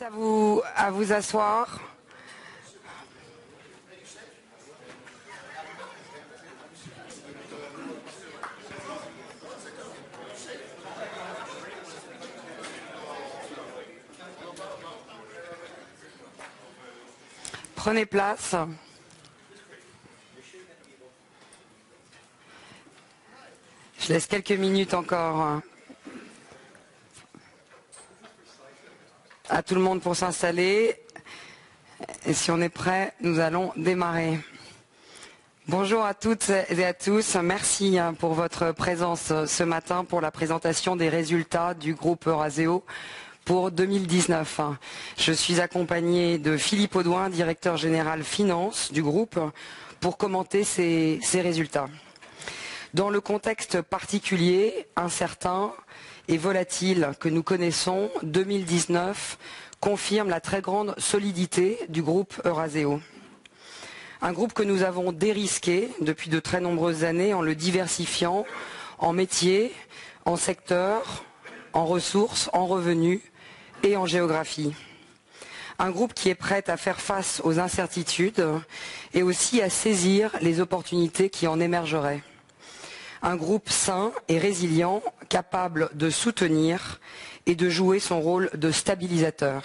À vous asseoir. Prenez place. Je laisse quelques minutes encore à tout le monde pour s'installer. Et si on est prêt, nous allons démarrer. Bonjour à toutes et à tous. Merci pour votre présence ce matin pour la présentation des résultats du groupe Eurazeo pour 2019. Je suis accompagné de Philippe Audouin, directeur général finance du groupe, pour commenter ces résultats. Dans le contexte particulier, incertain et volatile que nous connaissons, 2019 confirme la très grande solidité du groupe Eurazeo. Un groupe que nous avons dérisqué depuis de très nombreuses années en le diversifiant en métiers, en secteurs, en ressources, en revenus et en géographie. Un groupe qui est prêt à faire face aux incertitudes et aussi à saisir les opportunités qui en émergeraient. Un groupe sain et résilient, capable de soutenir et de jouer son rôle de stabilisateur.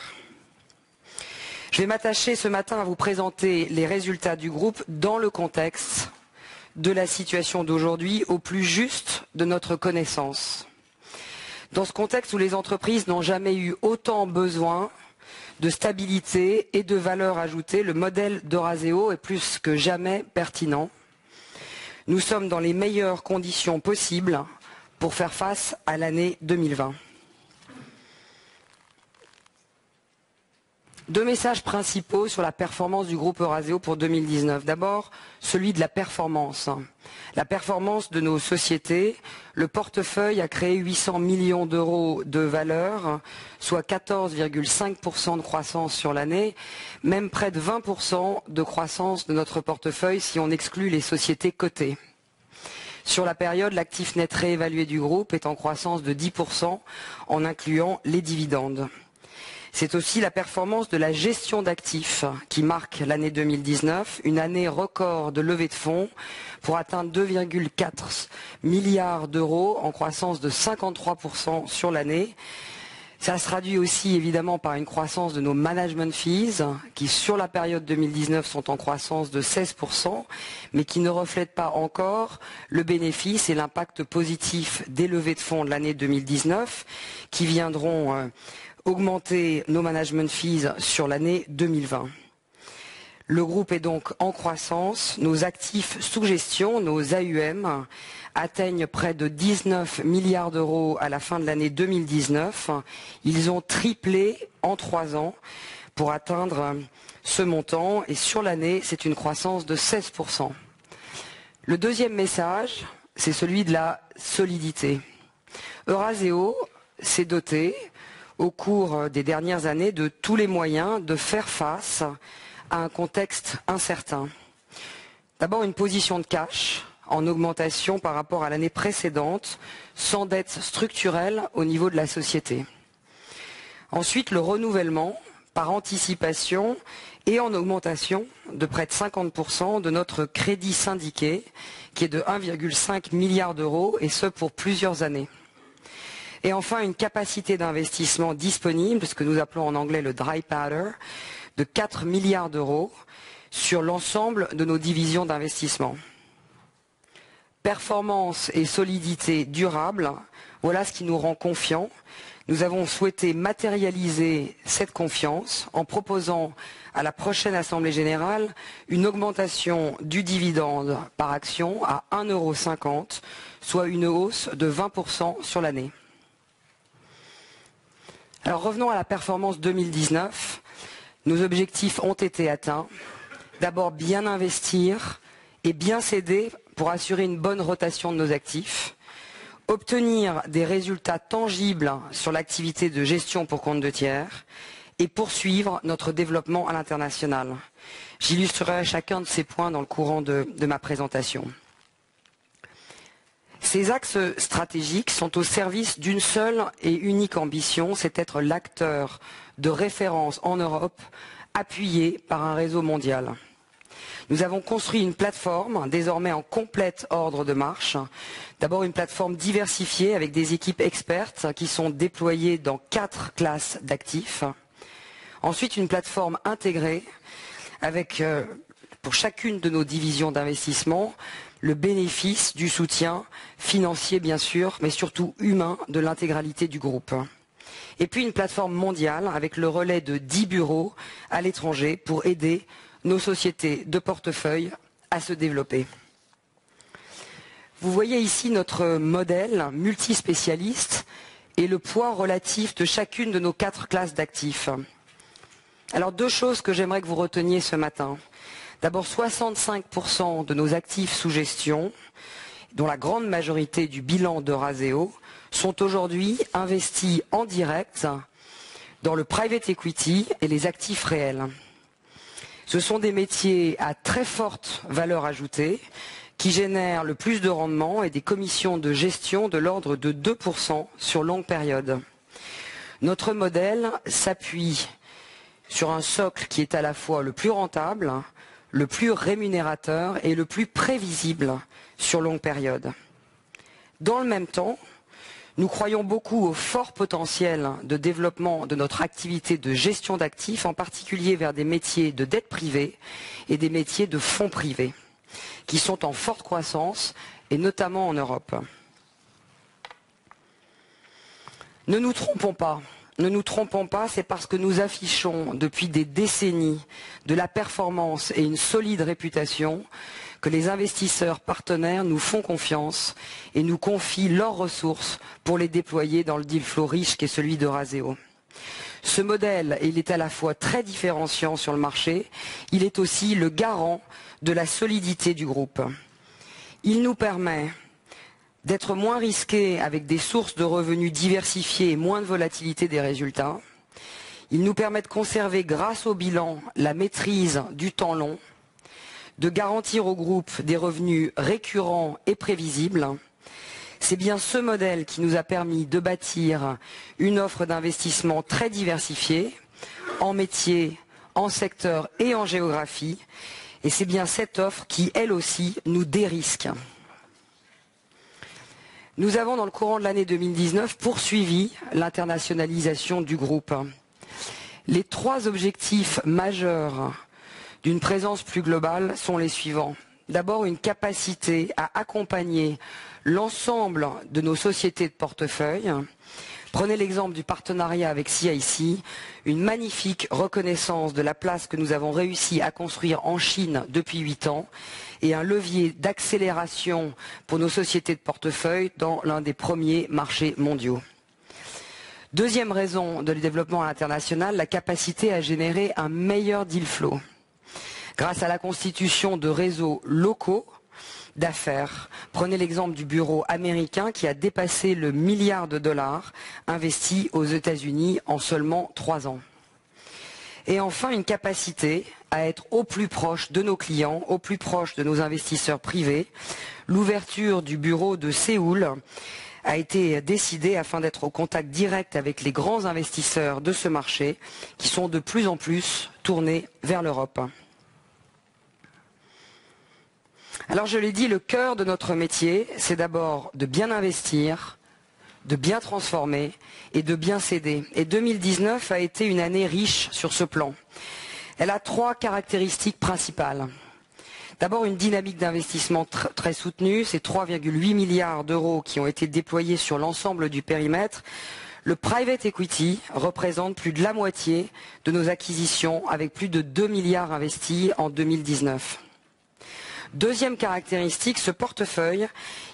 Je vais m'attacher ce matin à vous présenter les résultats du groupe dans le contexte de la situation d'aujourd'hui au plus juste de notre connaissance. Dans ce contexte où les entreprises n'ont jamais eu autant besoin de stabilité et de valeur ajoutée, le modèle d'Eurazeo est plus que jamais pertinent. Nous sommes dans les meilleures conditions possibles pour faire face à l'année 2020. Deux messages principaux sur la performance du groupe Eurazeo pour 2019. D'abord, celui de la performance. La performance de nos sociétés. Le portefeuille a créé 800 millions d'euros de valeur, soit 14,5% de croissance sur l'année, même près de 20% de croissance de notre portefeuille si on exclut les sociétés cotées. Sur la période, l'actif net réévalué du groupe est en croissance de 10% en incluant les dividendes. C'est aussi la performance de la gestion d'actifs qui marque l'année 2019, une année record de levée de fonds pour atteindre 2,4 milliards d'euros en croissance de 53% sur l'année. Ça se traduit aussi évidemment par une croissance de nos management fees qui sur la période 2019 sont en croissance de 16% mais qui ne reflètent pas encore le bénéfice et l'impact positif des levées de fonds de l'année 2019 qui viendront augmenter nos management fees sur l'année 2020. Le groupe est donc en croissance. Nos actifs sous gestion, nos AUM, atteignent près de 19 milliards d'euros à la fin de l'année 2019. Ils ont triplé en 3 ans pour atteindre ce montant. Et sur l'année, c'est une croissance de 16%. Le deuxième message, c'est celui de la solidité. Eurazeo s'est doté au cours des dernières années de tous les moyens de faire face à un contexte incertain. D'abord une position de cash en augmentation par rapport à l'année précédente, sans dette structurelle au niveau de la société. Ensuite le renouvellement par anticipation et en augmentation de près de 50% de notre crédit syndiqué qui est de 1,5 milliard d'euros et ce pour plusieurs années. Et enfin, une capacité d'investissement disponible, ce que nous appelons en anglais le dry powder, de 4 milliards d'euros sur l'ensemble de nos divisions d'investissement. Performance et solidité durable, voilà ce qui nous rend confiants. Nous avons souhaité matérialiser cette confiance en proposant à la prochaine Assemblée générale une augmentation du dividende par action à 1,50 €, soit une hausse de 20% sur l'année. Alors revenons à la performance 2019. Nos objectifs ont été atteints. D'abord bien investir et bien céder pour assurer une bonne rotation de nos actifs. Obtenir des résultats tangibles sur l'activité de gestion pour compte de tiers et poursuivre notre développement à l'international. J'illustrerai chacun de ces points dans le courant de ma présentation. Ces axes stratégiques sont au service d'une seule et unique ambition, c'est être l'acteur de référence en Europe, appuyé par un réseau mondial. Nous avons construit une plateforme, désormais en complète ordre de marche. D'abord une plateforme diversifiée avec des équipes expertes qui sont déployées dans 4 classes d'actifs. Ensuite une plateforme intégrée avec, pour chacune de nos divisions d'investissement, le bénéfice du soutien financier bien sûr, mais surtout humain de l'intégralité du groupe. Et puis une plateforme mondiale avec le relais de 10 bureaux à l'étranger pour aider nos sociétés de portefeuille à se développer. Vous voyez ici notre modèle multispécialiste et le poids relatif de chacune de nos 4 classes d'actifs. Alors 2 choses que j'aimerais que vous reteniez ce matin. D'abord 65% de nos actifs sous gestion, dont la grande majorité du bilan d'Eurazeo, sont aujourd'hui investis en direct dans le private equity et les actifs réels. Ce sont des métiers à très forte valeur ajoutée qui génèrent le plus de rendement et des commissions de gestion de l'ordre de 2% sur longue période. Notre modèle s'appuie sur un socle qui est à la fois le plus rentable, le plus rémunérateur et le plus prévisible sur longue période. Dans le même temps, nous croyons beaucoup au fort potentiel de développement de notre activité de gestion d'actifs, en particulier vers des métiers de dette privée et des métiers de fonds privés, qui sont en forte croissance, et notamment en Europe. Ne nous trompons pas, c'est parce que nous affichons depuis des décennies de la performance et une solide réputation que les investisseurs partenaires nous font confiance et nous confient leurs ressources pour les déployer dans le deal flow riche qu'est celui d'Eurazeo. Ce modèle, il est à la fois très différenciant sur le marché, il est aussi le garant de la solidité du groupe. Il nous permet d'être moins risqués avec des sources de revenus diversifiées et moins de volatilité des résultats. Il nous permet de conserver, grâce au bilan, la maîtrise du temps long, de garantir au groupe des revenus récurrents et prévisibles. C'est bien ce modèle qui nous a permis de bâtir une offre d'investissement très diversifiée, en métier, en secteur et en géographie. Et c'est bien cette offre qui, elle aussi, nous dérisque. Nous avons, dans le courant de l'année 2019, poursuivi l'internationalisation du groupe. Les 3 objectifs majeurs d'une présence plus globale sont les suivants. D'abord, une capacité à accompagner l'ensemble de nos sociétés de portefeuille. Prenez l'exemple du partenariat avec CIC, une magnifique reconnaissance de la place que nous avons réussi à construire en Chine depuis 8 ans et un levier d'accélération pour nos sociétés de portefeuille dans l'un des premiers marchés mondiaux. Deuxième raison de développement international, la capacité à générer un meilleur deal flow, grâce à la constitution de réseaux locaux d'affaires. Prenez l'exemple du bureau américain qui a dépassé le $1 milliard investi aux États-Unis en seulement 3 ans. Et enfin, une capacité à être au plus proche de nos clients, au plus proche de nos investisseurs privés. L'ouverture du bureau de Séoul a été décidée afin d'être au contact direct avec les grands investisseurs de ce marché qui sont de plus en plus tournés vers l'Europe. Alors je l'ai dit, le cœur de notre métier, c'est d'abord de bien investir, de bien transformer et de bien céder. Et 2019 a été une année riche sur ce plan. Elle a 3 caractéristiques principales. D'abord, une dynamique d'investissement très soutenue, c'est 3,8 milliards d'euros qui ont été déployés sur l'ensemble du périmètre. Le private equity représente plus de la moitié de nos acquisitions, avec plus de 2 milliards investis en 2019. Deuxième caractéristique, ce portefeuille,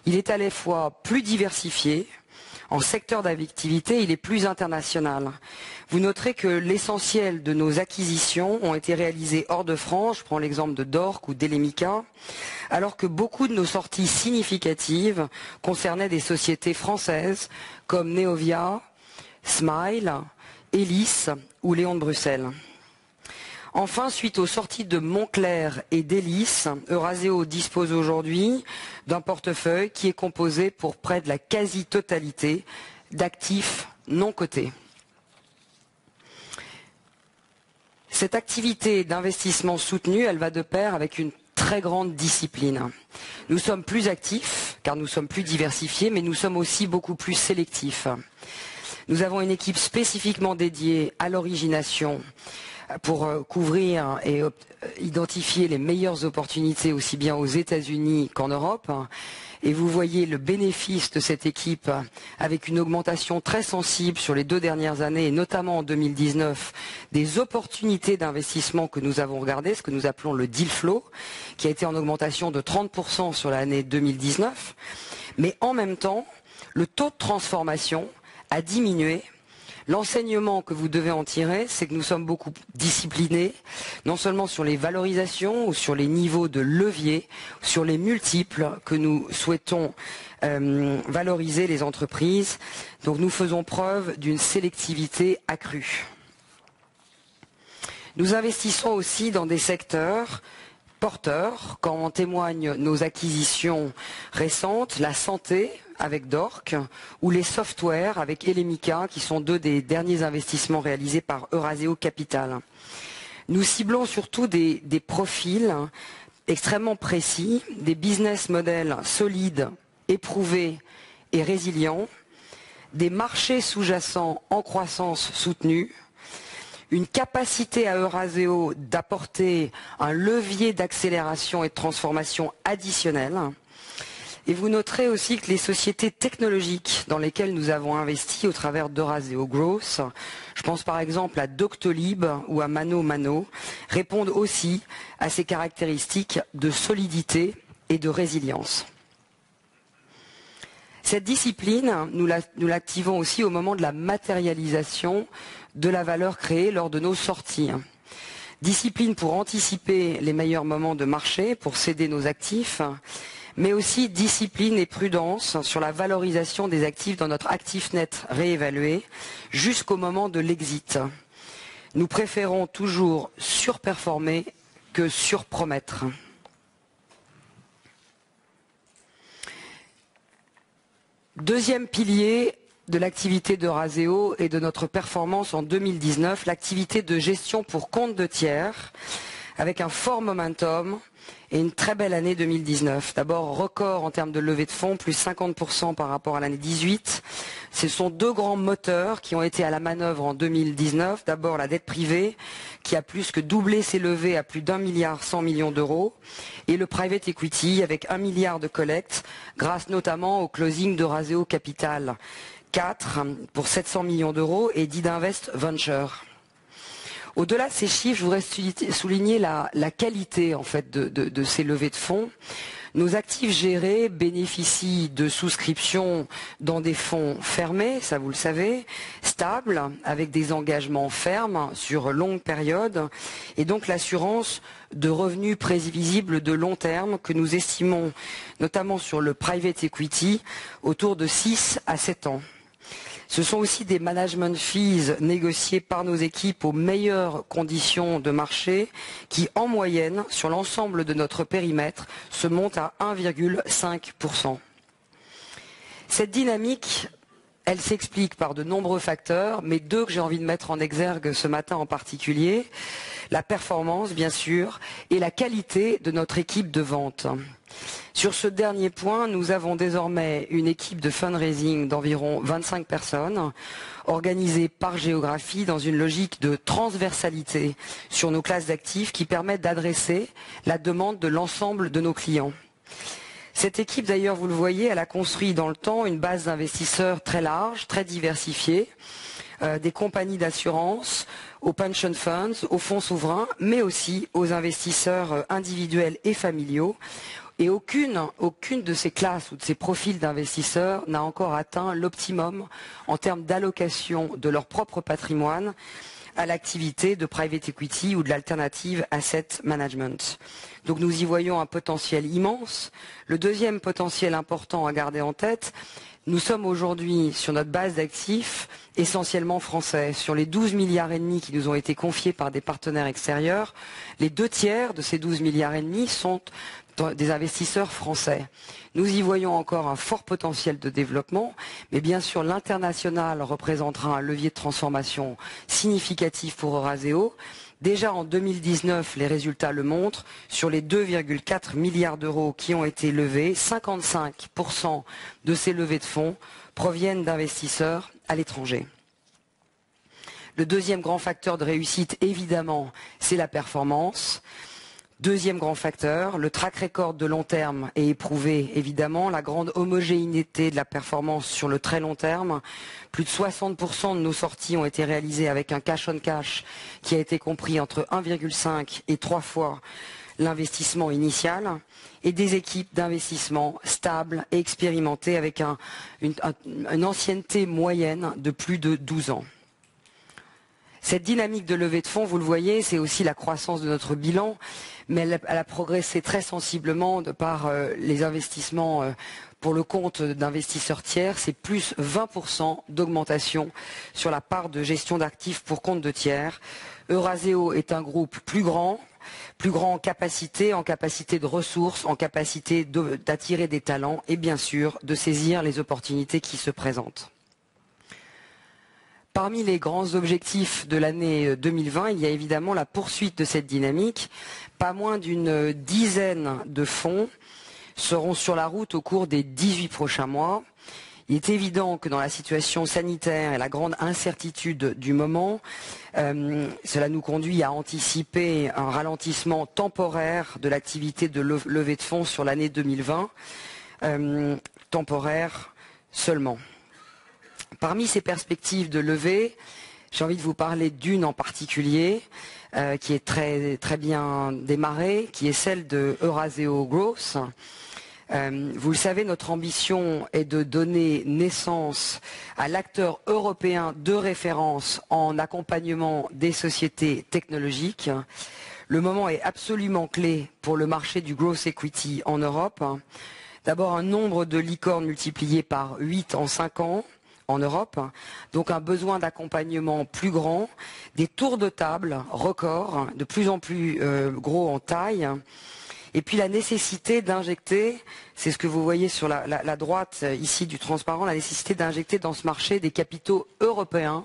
il est à la fois plus diversifié, en secteur d'activité, il est plus international. Vous noterez que l'essentiel de nos acquisitions ont été réalisées hors de France, je prends l'exemple de Dorc ou d'Elemica, alors que beaucoup de nos sorties significatives concernaient des sociétés françaises comme Neovia, Smile, Elis ou Léon de Bruxelles. Enfin, suite aux sorties de Montclair et d'Hélice, Eurazeo dispose aujourd'hui d'un portefeuille qui est composé pour près de la quasi-totalité d'actifs non cotés. Cette activité d'investissement soutenu, elle va de pair avec une très grande discipline. Nous sommes plus actifs, car nous sommes plus diversifiés, mais nous sommes aussi beaucoup plus sélectifs. Nous avons une équipe spécifiquement dédiée à l'origination pour couvrir et identifier les meilleures opportunités aussi bien aux États-Unis qu'en Europe. Et vous voyez le bénéfice de cette équipe avec une augmentation très sensible sur les 2 dernières années, et notamment en 2019, des opportunités d'investissement que nous avons regardées, ce que nous appelons le deal flow, qui a été en augmentation de 30% sur l'année 2019. Mais en même temps, le taux de transformation a diminué. L'enseignement que vous devez en tirer, c'est que nous sommes beaucoup disciplinés, non seulement sur les valorisations ou sur les niveaux de levier, sur les multiples que nous souhaitons valoriser les entreprises. Donc nous faisons preuve d'une sélectivité accrue. Nous investissons aussi dans des secteurs porteurs, comme en témoignent nos acquisitions récentes, la santé avec Dorc ou les softwares avec Elemica, qui sont 2 des derniers investissements réalisés par Eurazeo Capital. Nous ciblons surtout des profils extrêmement précis, des business models solides, éprouvés et résilients, des marchés sous-jacents en croissance soutenue, une capacité à Eurazeo d'apporter un levier d'accélération et de transformation additionnel. Et vous noterez aussi que les sociétés technologiques dans lesquelles nous avons investi au travers d'Eurazeo Growth, je pense par exemple à Doctolib ou à ManoMano, répondent aussi à ces caractéristiques de solidité et de résilience. Cette discipline, nous l'activons aussi au moment de la matérialisation de la valeur créée lors de nos sorties. Discipline pour anticiper les meilleurs moments de marché, pour céder nos actifs, mais aussi discipline et prudence sur la valorisation des actifs dans notre actif net réévalué jusqu'au moment de l'exit. Nous préférons toujours surperformer que surpromettre. Deuxième pilier de l'activité d'Eurazeo et de notre performance en 2019, l'activité de gestion pour compte de tiers, avec un fort momentum et une très belle année 2019. D'abord, record en termes de levée de fonds, plus 50% par rapport à l'année 2018. Ce sont 2 grands moteurs qui ont été à la manœuvre en 2019. D'abord, la dette privée, qui a plus que doublé ses levées à plus d'1,1 milliard d'euros, et le private equity, avec 1 milliard de collectes, grâce notamment au closing d'Eurazeo Capital 4 pour 700 millions d'euros et d'Idinvest Venture. Au-delà de ces chiffres, je voudrais souligner la qualité en fait de ces levées de fonds. Nos actifs gérés bénéficient de souscriptions dans des fonds fermés, ça vous le savez, stables, avec des engagements fermes sur longue période, et donc l'assurance de revenus prévisibles de long terme que nous estimons, notamment sur le private equity, autour de 6 à 7 ans. Ce sont aussi des management fees négociés par nos équipes aux meilleures conditions de marché qui, en moyenne, sur l'ensemble de notre périmètre, se montent à 1,5%. Cette dynamique, elle s'explique par de nombreux facteurs, mais 2 que j'ai envie de mettre en exergue ce matin en particulier. La performance, bien sûr, et la qualité de notre équipe de vente. Sur ce dernier point, nous avons désormais une équipe de fundraising d'environ 25 personnes, organisée par géographie dans une logique de transversalité sur nos classes d'actifs qui permettent d'adresser la demande de l'ensemble de nos clients. Cette équipe, d'ailleurs, vous le voyez, elle a construit dans le temps une base d'investisseurs très large, très diversifiée, des compagnies d'assurance, aux pension funds, aux fonds souverains, mais aussi aux investisseurs individuels et familiaux. Et aucune de ces classes ou de ces profils d'investisseurs n'a encore atteint l'optimum en termes d'allocation de leur propre patrimoine à l'activité de private equity ou de l'alternative asset management. Donc nous y voyons un potentiel immense. Le deuxième potentiel important à garder en tête, Nous sommes aujourd'hui sur notre base d'actifs essentiellement français. Sur les 12 milliards et demi qui nous ont été confiés par des partenaires extérieurs, les 2/3 de ces 12 milliards et demi sont des investisseurs français. Nous y voyons encore un fort potentiel de développement, mais bien sûr l'international représentera un levier de transformation significatif pour Eurazeo. Déjà en 2019, les résultats le montrent, sur les 2,4 milliards d'euros qui ont été levés, 55% de ces levées de fonds proviennent d'investisseurs à l'étranger. Le deuxième grand facteur de réussite, évidemment, c'est la performance. Deuxième grand facteur, le track record de long terme est éprouvé, évidemment, la grande homogénéité de la performance sur le très long terme. Plus de 60% de nos sorties ont été réalisées avec un cash on cash qui a été compris entre 1,5 et 3 fois l'investissement initial, et des équipes d'investissement stables et expérimentées avec une ancienneté moyenne de plus de 12 ans. Cette dynamique de levée de fonds, vous le voyez, c'est aussi la croissance de notre bilan, mais elle a progressé très sensiblement de par les investissements pour le compte d'investisseurs tiers. C'est plus 20% d'augmentation sur la part de gestion d'actifs pour compte de tiers. Eurazeo est un groupe plus grand en capacité de ressources, en capacité d'attirer des talents et bien sûr de saisir les opportunités qui se présentent. Parmi les grands objectifs de l'année 2020, il y a évidemment la poursuite de cette dynamique. Pas moins d'une dizaine de fonds seront sur la route au cours des 18 prochains mois. Il est évident que dans la situation sanitaire et la grande incertitude du moment, cela nous conduit à anticiper un ralentissement temporaire de l'activité de levée de fonds sur l'année 2020, temporaire seulement. Parmi ces perspectives de levée, j'ai envie de vous parler d'une en particulier qui est très bien démarrée, qui est celle de Eurazeo Growth. Vous le savez, notre ambition est de donner naissance à l'acteur européen de référence en accompagnement des sociétés technologiques. Le moment est absolument clé pour le marché du growth equity en Europe. D'abord, un nombre de licornes multiplié par 8 en 5 ans. En Europe, donc un besoin d'accompagnement plus grand, des tours de table records, de plus en plus gros en taille, et puis la nécessité d'injecter, c'est ce que vous voyez sur la droite ici du transparent, la nécessité d'injecter dans ce marché des capitaux européens.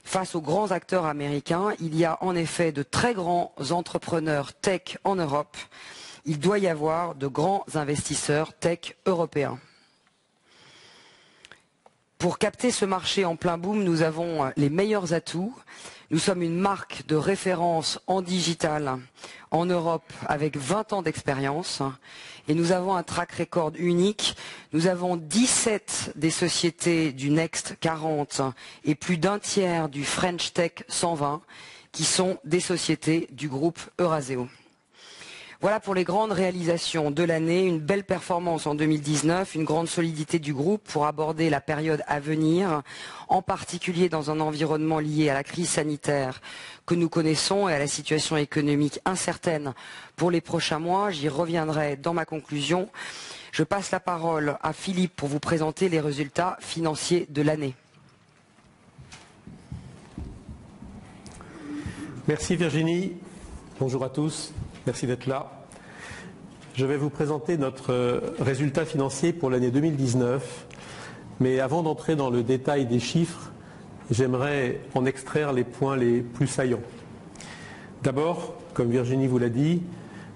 Face aux grands acteurs américains, il y a en effet de très grands entrepreneurs tech en Europe. Il doit y avoir de grands investisseurs tech européens. Pour capter ce marché en plein boom, nous avons les meilleurs atouts. Nous sommes une marque de référence en digital en Europe avec 20 ans d'expérience et nous avons un track record unique. Nous avons 17 des sociétés du Next 40 et plus d'un tiers du French Tech 120 qui sont des sociétés du groupe Eurazeo. Voilà pour les grandes réalisations de l'année, une belle performance en 2019, une grande solidité du groupe pour aborder la période à venir, en particulier dans un environnement lié à la crise sanitaire que nous connaissons et à la situation économique incertaine pour les prochains mois. J'y reviendrai dans ma conclusion. Je passe la parole à Philippe pour vous présenter les résultats financiers de l'année. Merci Virginie. Bonjour à tous. Merci d'être là. Je vais vous présenter notre résultat financier pour l'année 2019. Mais avant d'entrer dans le détail des chiffres, j'aimerais en extraire les points les plus saillants. D'abord, comme Virginie vous l'a dit,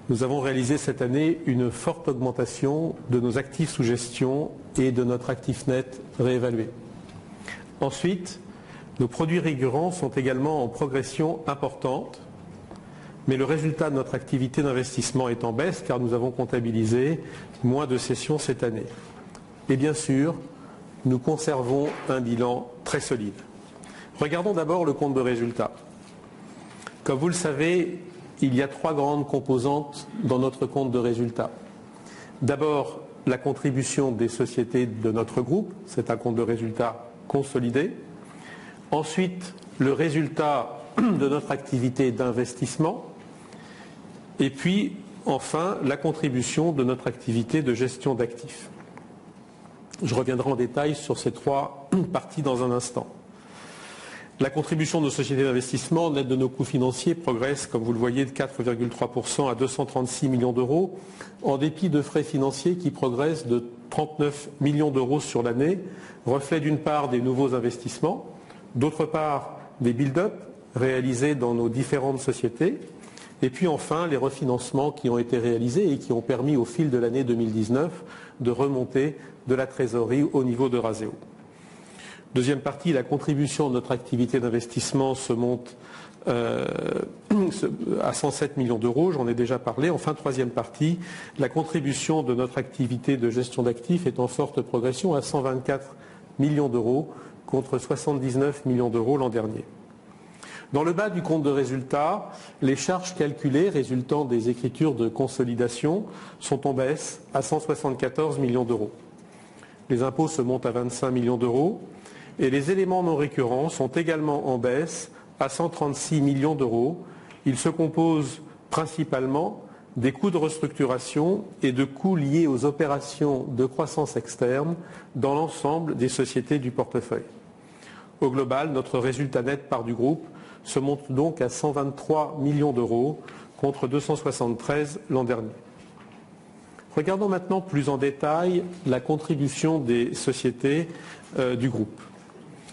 nous avons réalisé cette année une forte augmentation de nos actifs sous gestion et de notre actif net réévalué. Ensuite, nos produits récurrents sont également en progression importante. Mais le résultat de notre activité d'investissement est en baisse car nous avons comptabilisé moins de cessions cette année. Et bien sûr, nous conservons un bilan très solide. Regardons d'abord le compte de résultat. Comme vous le savez, il y a 3 grandes composantes dans notre compte de résultat. D'abord, la contribution des sociétés de notre groupe, c'est un compte de résultat consolidé. Ensuite, le résultat de notre activité d'investissement. Et puis, enfin, la contribution de notre activité de gestion d'actifs. Je reviendrai en détail sur ces trois parties dans un instant. La contribution de nos sociétés d'investissement, nette de nos coûts financiers, progresse, comme vous le voyez, de 4,3% à 236 millions d'euros, en dépit de frais financiers qui progressent de 39 millions d'euros sur l'année, reflet d'une part des nouveaux investissements, d'autre part des build-up réalisés dans nos différentes sociétés, et puis enfin les refinancements qui ont été réalisés et qui ont permis au fil de l'année 2019 de remonter de la trésorerie au niveau de Razéo. Deuxième partie, la contribution de notre activité d'investissement se monte à 107 millions d'euros, j'en ai déjà parlé. Enfin, troisième partie, la contribution de notre activité de gestion d'actifs est en forte progression à 124 millions d'euros contre 79 millions d'euros l'an dernier. Dans le bas du compte de résultat, les charges calculées résultant des écritures de consolidation sont en baisse à 174 millions d'euros. Les impôts se montent à 25 millions d'euros. Et les éléments non récurrents sont également en baisse à 136 millions d'euros. Ils se composent principalement des coûts de restructuration et de coûts liés aux opérations de croissance externe dans l'ensemble des sociétés du portefeuille. Au global, notre résultat net part du groupe se monte donc à 123 millions d'euros contre 273 l'an dernier. Regardons maintenant plus en détail la contribution des sociétés du groupe.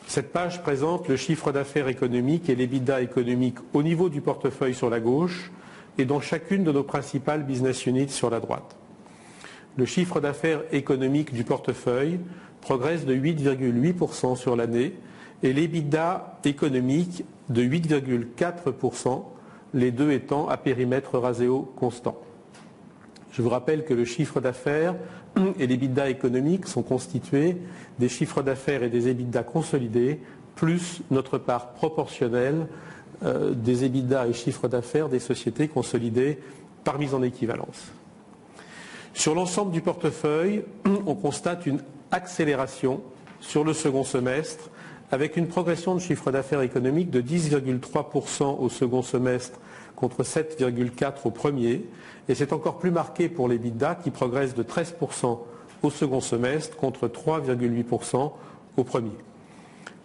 Cette page présente le chiffre d'affaires économique et l'EBITDA économique au niveau du portefeuille sur la gauche et dans chacune de nos principales business units sur la droite. Le chiffre d'affaires économique du portefeuille progresse de 8,8% sur l'année et l'EBITDA économique de 8,4%, les deux étant à périmètre Razéo constant. Je vous rappelle que le chiffre d'affaires et l'EBITDA économique sont constitués des chiffres d'affaires et des EBITDA consolidés, plus notre part proportionnelle des EBITDA et chiffres d'affaires des sociétés consolidées par mise en équivalence. Sur l'ensemble du portefeuille, on constate une accélération sur le second semestre, avec une progression de chiffre d'affaires économique de 10,3% au second semestre contre 7,4% au premier, et c'est encore plus marqué pour l'EBITDA qui progresse de 13% au second semestre contre 3,8% au premier.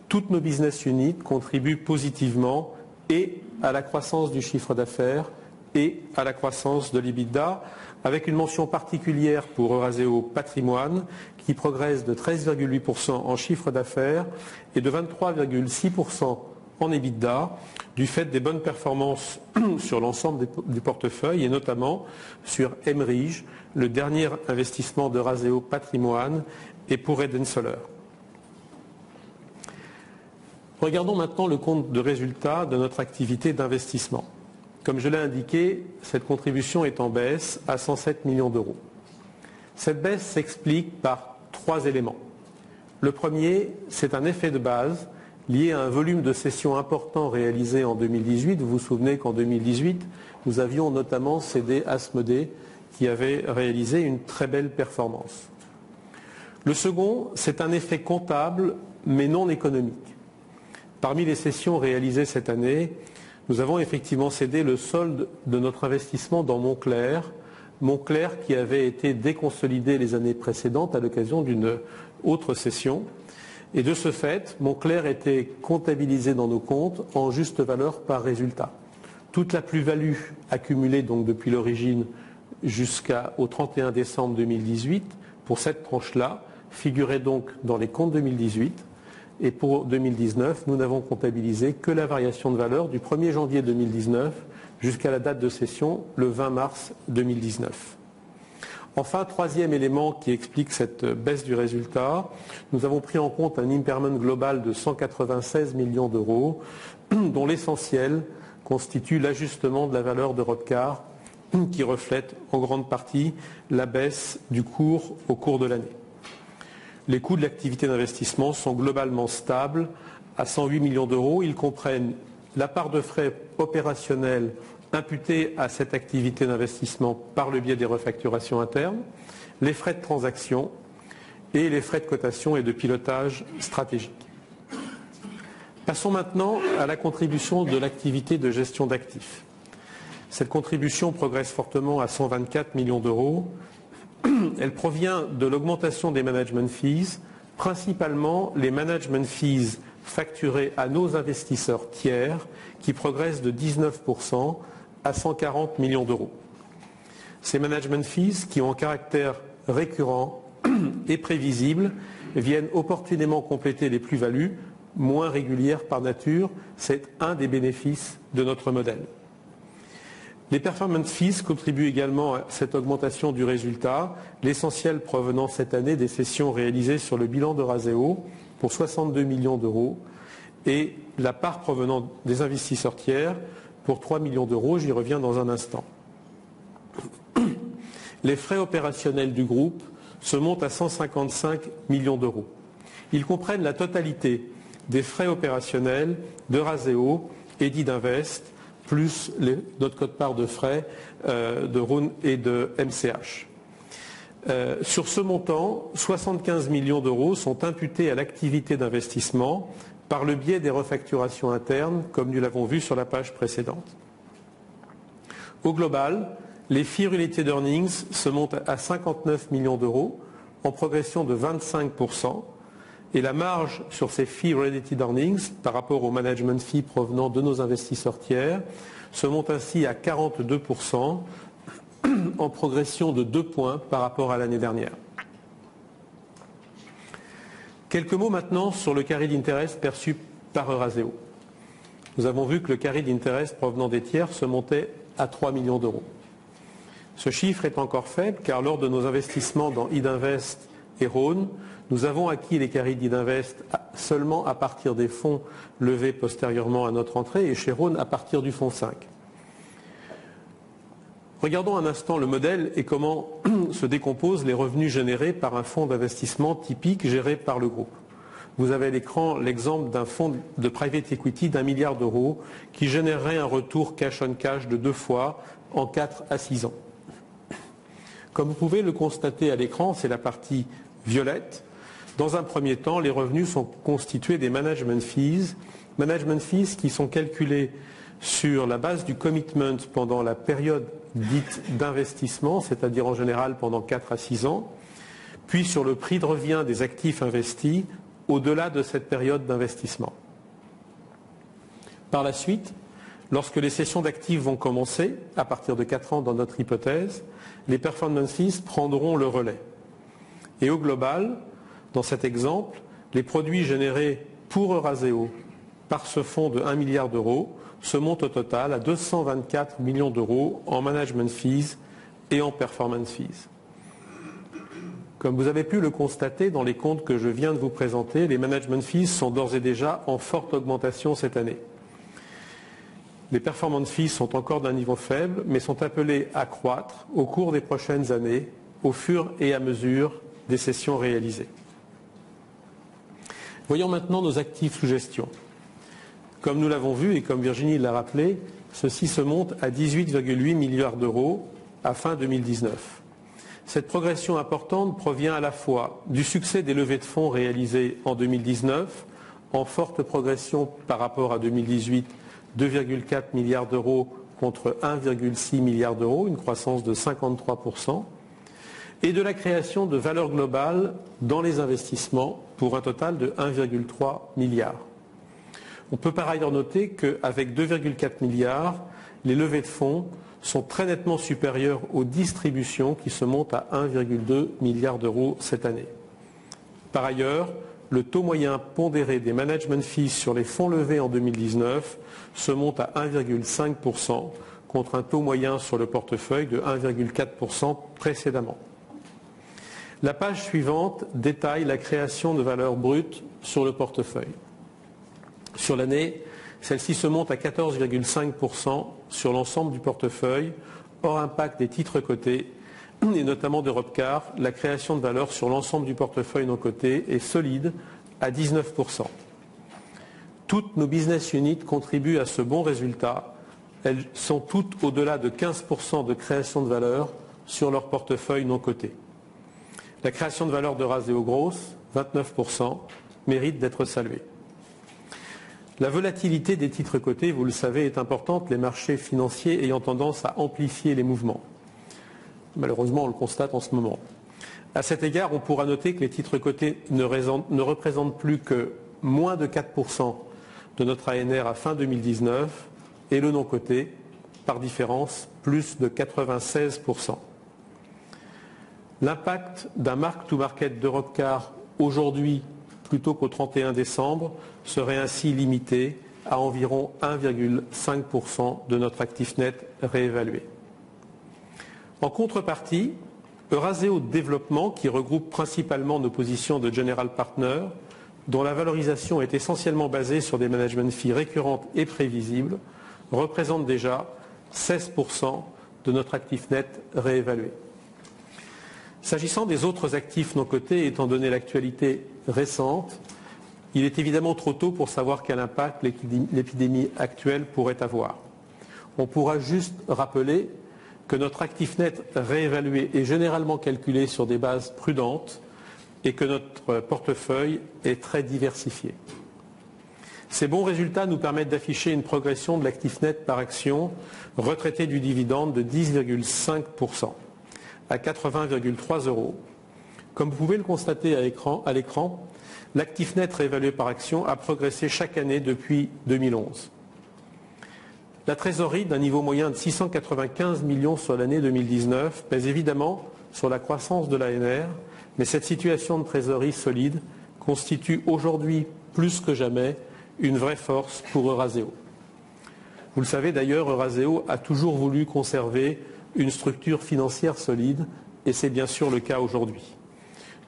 Toutes nos business units contribuent positivement et à la croissance du chiffre d'affaires et à la croissance de l'EBITDA, avec une mention particulière pour Razéo Patrimoine qui progresse de 13,8% en chiffre d'affaires et de 23,6% en EBITDA, du fait des bonnes performances sur l'ensemble du portefeuille et notamment sur Emerige, le dernier investissement de Razéo Patrimoine, et pour Eden Solar. Regardons maintenant le compte de résultat de notre activité d'investissement. Comme je l'ai indiqué, cette contribution est en baisse à 107 millions d'euros. Cette baisse s'explique par trois éléments. Le premier, c'est un effet de base lié à un volume de cessions important réalisé en 2018. Vous vous souvenez qu'en 2018, nous avions notamment cédé Asmodée qui avait réalisé une très belle performance. Le second, c'est un effet comptable mais non économique. Parmi les cessions réalisées cette année, nous avons effectivement cédé le solde de notre investissement dans Montclair qui avait été déconsolidé les années précédentes à l'occasion d'une autre cession. Et de ce fait, Montclair était comptabilisé dans nos comptes en juste valeur par résultat. Toute la plus-value accumulée donc depuis l'origine jusqu'au 31 décembre 2018 pour cette tranche-là figurait donc dans les comptes 2018. Et pour 2019, nous n'avons comptabilisé que la variation de valeur du 1er janvier 2019 jusqu'à la date de cession, le 20 mars 2019. Enfin, troisième élément qui explique cette baisse du résultat, nous avons pris en compte un impairment global de 196 millions d'euros, dont l'essentiel constitue l'ajustement de la valeur d'Eurocar, qui reflète en grande partie la baisse du cours au cours de l'année. Les coûts de l'activité d'investissement sont globalement stables à 108 millions d'euros. Ils comprennent la part de frais opérationnels imputés à cette activité d'investissement par le biais des refacturations internes, les frais de transaction et les frais de cotation et de pilotage stratégique. Passons maintenant à la contribution de l'activité de gestion d'actifs. Cette contribution progresse fortement à 124 millions d'euros elle provient de l'augmentation des management fees, principalement les management fees facturés à nos investisseurs tiers qui progressent de 19% à 140 millions d'euros. Ces management fees, qui ont un caractère récurrent et prévisible, viennent opportunément compléter les plus-values moins régulières par nature. C'est un des bénéfices de notre modèle. Les performance fees contribuent également à cette augmentation du résultat, l'essentiel provenant cette année des cessions réalisées sur le bilan d'Eurazeo pour 62 millions d'euros et la part provenant des investisseurs tiers pour 3 millions d'euros. J'y reviens dans un instant. Les frais opérationnels du groupe se montent à 155 millions d'euros. Ils comprennent la totalité des frais opérationnels d'Eurazeo et d'Idinvest, plus notre quote-part de frais de Rhône et de MCH. Sur ce montant, 75 millions d'euros sont imputés à l'activité d'investissement par le biais des refacturations internes, comme nous l'avons vu sur la page précédente. Au global, les Fee Related Earnings se montent à 59 millions d'euros, en progression de 25%, et la marge sur ces Fee Related Earnings par rapport au management fee provenant de nos investisseurs tiers se monte ainsi à 42%, en progression de 2 points par rapport à l'année dernière. Quelques mots maintenant sur le carry d'interest perçu par Eurazeo. Nous avons vu que le carry d'interest provenant des tiers se montait à 3 millions d'euros. Ce chiffre est encore faible car lors de nos investissements dans Idinvest et Rhône, nous avons acquis les carrys d'Idinvest seulement à partir des fonds levés postérieurement à notre entrée et chez Rhône à partir du fonds 5. Regardons un instant le modèle et comment se décomposent les revenus générés par un fonds d'investissement typique géré par le groupe. Vous avez à l'écran l'exemple d'un fonds de private equity d'1 milliard d'euros qui générerait un retour cash on cash de 2 fois en 4 à 6 ans. Comme vous pouvez le constater à l'écran, c'est la partie violette. Dans un premier temps, les revenus sont constitués des management fees qui sont calculés sur la base du commitment pendant la période dite d'investissement, c'est-à-dire en général pendant 4 à 6 ans, puis sur le prix de revient des actifs investis au-delà de cette période d'investissement. Par la suite, lorsque les cessions d'actifs vont commencer, à partir de 4 ans dans notre hypothèse, les performance fees prendront le relais. Et au global, dans cet exemple, les produits générés pour Eurazeo par ce fonds de 1 milliard d'euros se montent au total à 224 millions d'euros en management fees et en performance fees. Comme vous avez pu le constater dans les comptes que je viens de vous présenter, les management fees sont d'ores et déjà en forte augmentation cette année. Les performance fees sont encore d'un niveau faible, mais sont appelés à croître au cours des prochaines années, au fur et à mesure des cessions réalisées. Voyons maintenant nos actifs sous gestion. Comme nous l'avons vu et comme Virginie l'a rappelé, ceux-ci se montent à 18,8 milliards d'euros à fin 2019. Cette progression importante provient à la fois du succès des levées de fonds réalisées en 2019, en forte progression par rapport à 2018, 2,4 milliards d'euros contre 1,6 milliard d'euros, une croissance de 53%, et de la création de valeur globale dans les investissements pour un total de 1,3 milliard. On peut par ailleurs noter qu'avec 2,4 milliards, les levées de fonds sont très nettement supérieures aux distributions qui se montent à 1,2 milliard d'euros cette année. Par ailleurs, le taux moyen pondéré des management fees sur les fonds levés en 2019 se monte à 1,5% contre un taux moyen sur le portefeuille de 1,4% précédemment. La page suivante détaille la création de valeur brute sur le portefeuille. Sur l'année, celle-ci se monte à 14,5% sur l'ensemble du portefeuille, hors impact des titres cotés et notamment d'Europecar. La création de valeur sur l'ensemble du portefeuille non coté est solide à 19%. Toutes nos business units contribuent à ce bon résultat. Elles sont toutes au-delà de 15% de création de valeur sur leur portefeuille non coté. La création de valeur d'Eurazeo grosse, 29%, mérite d'être saluée. La volatilité des titres cotés, vous le savez, est importante, les marchés financiers ayant tendance à amplifier les mouvements. Malheureusement, on le constate en ce moment. À cet égard, on pourra noter que les titres cotés ne représentent plus que moins de 4% de notre ANR à fin 2019 et le non coté, par différence, plus de 96%. L'impact d'un mark-to-market d'Eurocar aujourd'hui plutôt qu'au 31 décembre serait ainsi limité à environ 1,5% de notre actif net réévalué. En contrepartie, Eurazeo Développement, qui regroupe principalement nos positions de General Partner, dont la valorisation est essentiellement basée sur des management fees récurrentes et prévisibles, représente déjà 16% de notre actif net réévalué. S'agissant des autres actifs non cotés, étant donné l'actualité récente, il est évidemment trop tôt pour savoir quel impact l'épidémie actuelle pourrait avoir. On pourra juste rappeler que notre actif net réévalué est généralement calculé sur des bases prudentes et que notre portefeuille est très diversifié. Ces bons résultats nous permettent d'afficher une progression de l'actif net par action retraité du dividende de 10,5% à 80,3 €. Comme vous pouvez le constater à l'écran, l'actif net réévalué par action a progressé chaque année depuis 2011. La trésorerie d'un niveau moyen de 695 millions sur l'année 2019 pèse évidemment sur la croissance de l'ANR, mais cette situation de trésorerie solide constitue aujourd'hui plus que jamais une vraie force pour Eurazeo. Vous le savez d'ailleurs, Eurazeo a toujours voulu conserver une structure financière solide et c'est bien sûr le cas aujourd'hui.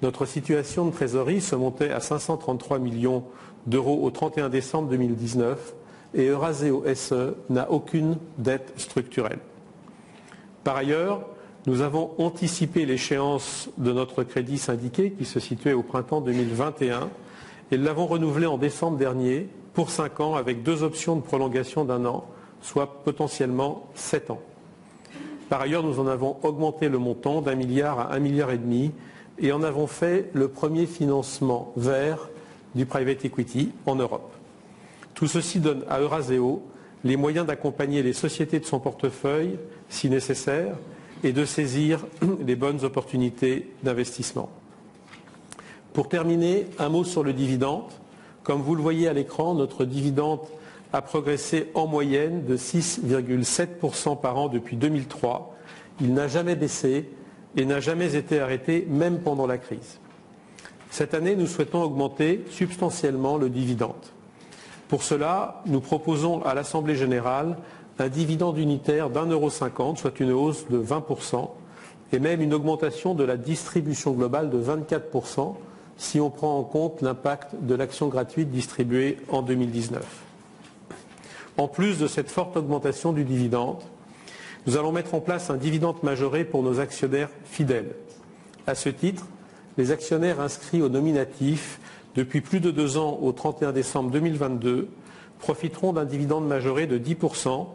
Notre situation de trésorerie se montait à 533 millions d'euros au 31 décembre 2019 et Eurazeo SE n'a aucune dette structurelle. Par ailleurs, nous avons anticipé l'échéance de notre crédit syndiqué qui se situait au printemps 2021 et l'avons renouvelé en décembre dernier pour 5 ans avec 2 options de prolongation d'1 an, soit potentiellement 7 ans. Par ailleurs, nous en avons augmenté le montant d'1 milliard à 1,5 milliard et en avons fait le premier financement vert du private equity en Europe. Tout ceci donne à Eurazeo les moyens d'accompagner les sociétés de son portefeuille, si nécessaire, et de saisir les bonnes opportunités d'investissement. Pour terminer, un mot sur le dividende. Comme vous le voyez à l'écran, notre dividende a progressé en moyenne de 6,7% par an depuis 2003. Il n'a jamais baissé et n'a jamais été arrêté, même pendant la crise. Cette année, nous souhaitons augmenter substantiellement le dividende. Pour cela, nous proposons à l'Assemblée générale un dividende unitaire d'1,50 €, soit une hausse de 20%, et même une augmentation de la distribution globale de 24%, si on prend en compte l'impact de l'action gratuite distribuée en 2019. En plus de cette forte augmentation du dividende, nous allons mettre en place un dividende majoré pour nos actionnaires fidèles. À ce titre, les actionnaires inscrits au nominatif depuis plus de 2 ans au 31 décembre 2022 profiteront d'un dividende majoré de 10%,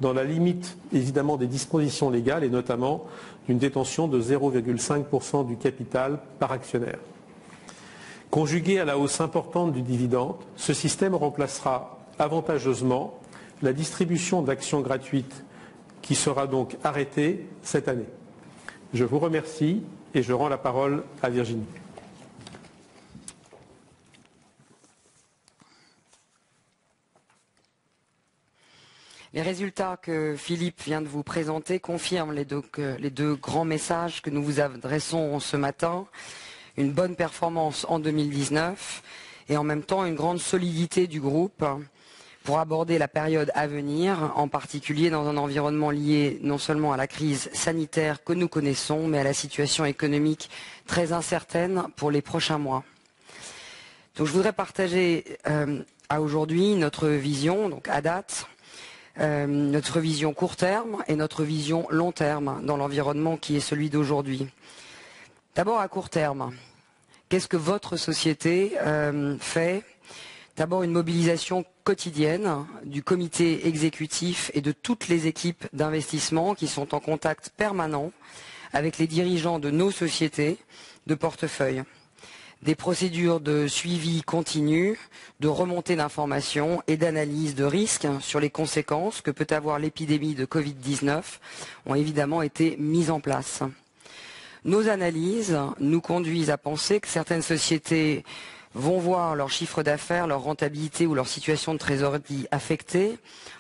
dans la limite évidemment des dispositions légales et notamment d'une détention de 0,5% du capital par actionnaire. Conjugué à la hausse importante du dividende, ce système remplacera avantageusement la distribution d'actions gratuites qui sera donc arrêtée cette année. Je vous remercie et je rends la parole à Virginie. Les résultats que Philippe vient de vous présenter confirment les deux grands messages que nous vous adressons ce matin. Une bonne performance en 2019 et en même temps une grande solidité du groupe pour aborder la période à venir, en particulier dans un environnement lié non seulement à la crise sanitaire que nous connaissons, mais à la situation économique très incertaine pour les prochains mois. Donc je voudrais partager à aujourd'hui notre vision, donc à date, notre vision court terme et notre vision long terme dans l'environnement qui est celui d'aujourd'hui. D'abord à court terme, qu'est-ce que votre société fait? D'abord une mobilisation quotidienne du comité exécutif et de toutes les équipes d'investissement qui sont en contact permanent avec les dirigeants de nos sociétés de portefeuille. Des procédures de suivi continu, de remontée d'informations et d'analyse de risques sur les conséquences que peut avoir l'épidémie de Covid-19 ont évidemment été mises en place. Nos analyses nous conduisent à penser que certaines sociétés vont voir leur chiffre d'affaires, leur rentabilité ou leur situation de trésorerie affectée,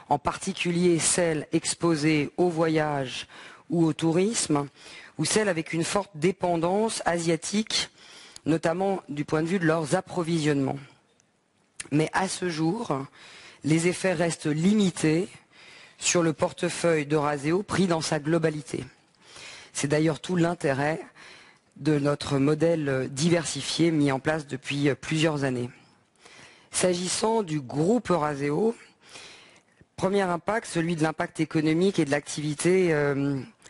en particulier celles exposées au voyage ou au tourisme, ou celles avec une forte dépendance asiatique, notamment du point de vue de leurs approvisionnements. Mais à ce jour, les effets restent limités sur le portefeuille d'Eurazeo pris dans sa globalité. C'est d'ailleurs tout l'intérêt de notre modèle diversifié mis en place depuis plusieurs années. S'agissant du groupe Eurazeo, premier impact, celui de l'impact économique et de l'activité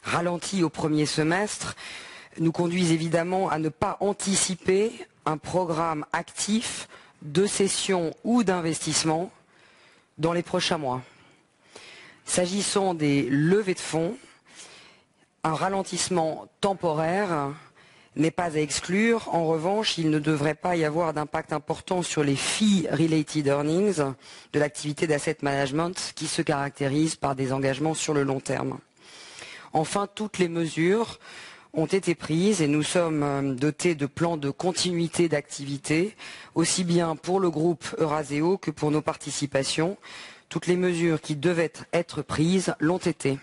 ralentie au premier semestre, nous conduisent évidemment à ne pas anticiper un programme actif de cession ou d'investissement dans les prochains mois. S'agissant des levées de fonds, un ralentissement temporaire n'est pas à exclure. En revanche, il ne devrait pas y avoir d'impact important sur les fee-related earnings de l'activité d'asset management qui se caractérise par des engagements sur le long terme. Enfin, toutes les mesures ont été prises et nous sommes dotés de plans de continuité d'activité, aussi bien pour le groupe Eurazeo que pour nos participations. Toutes les mesures qui devaient être prises l'ont été.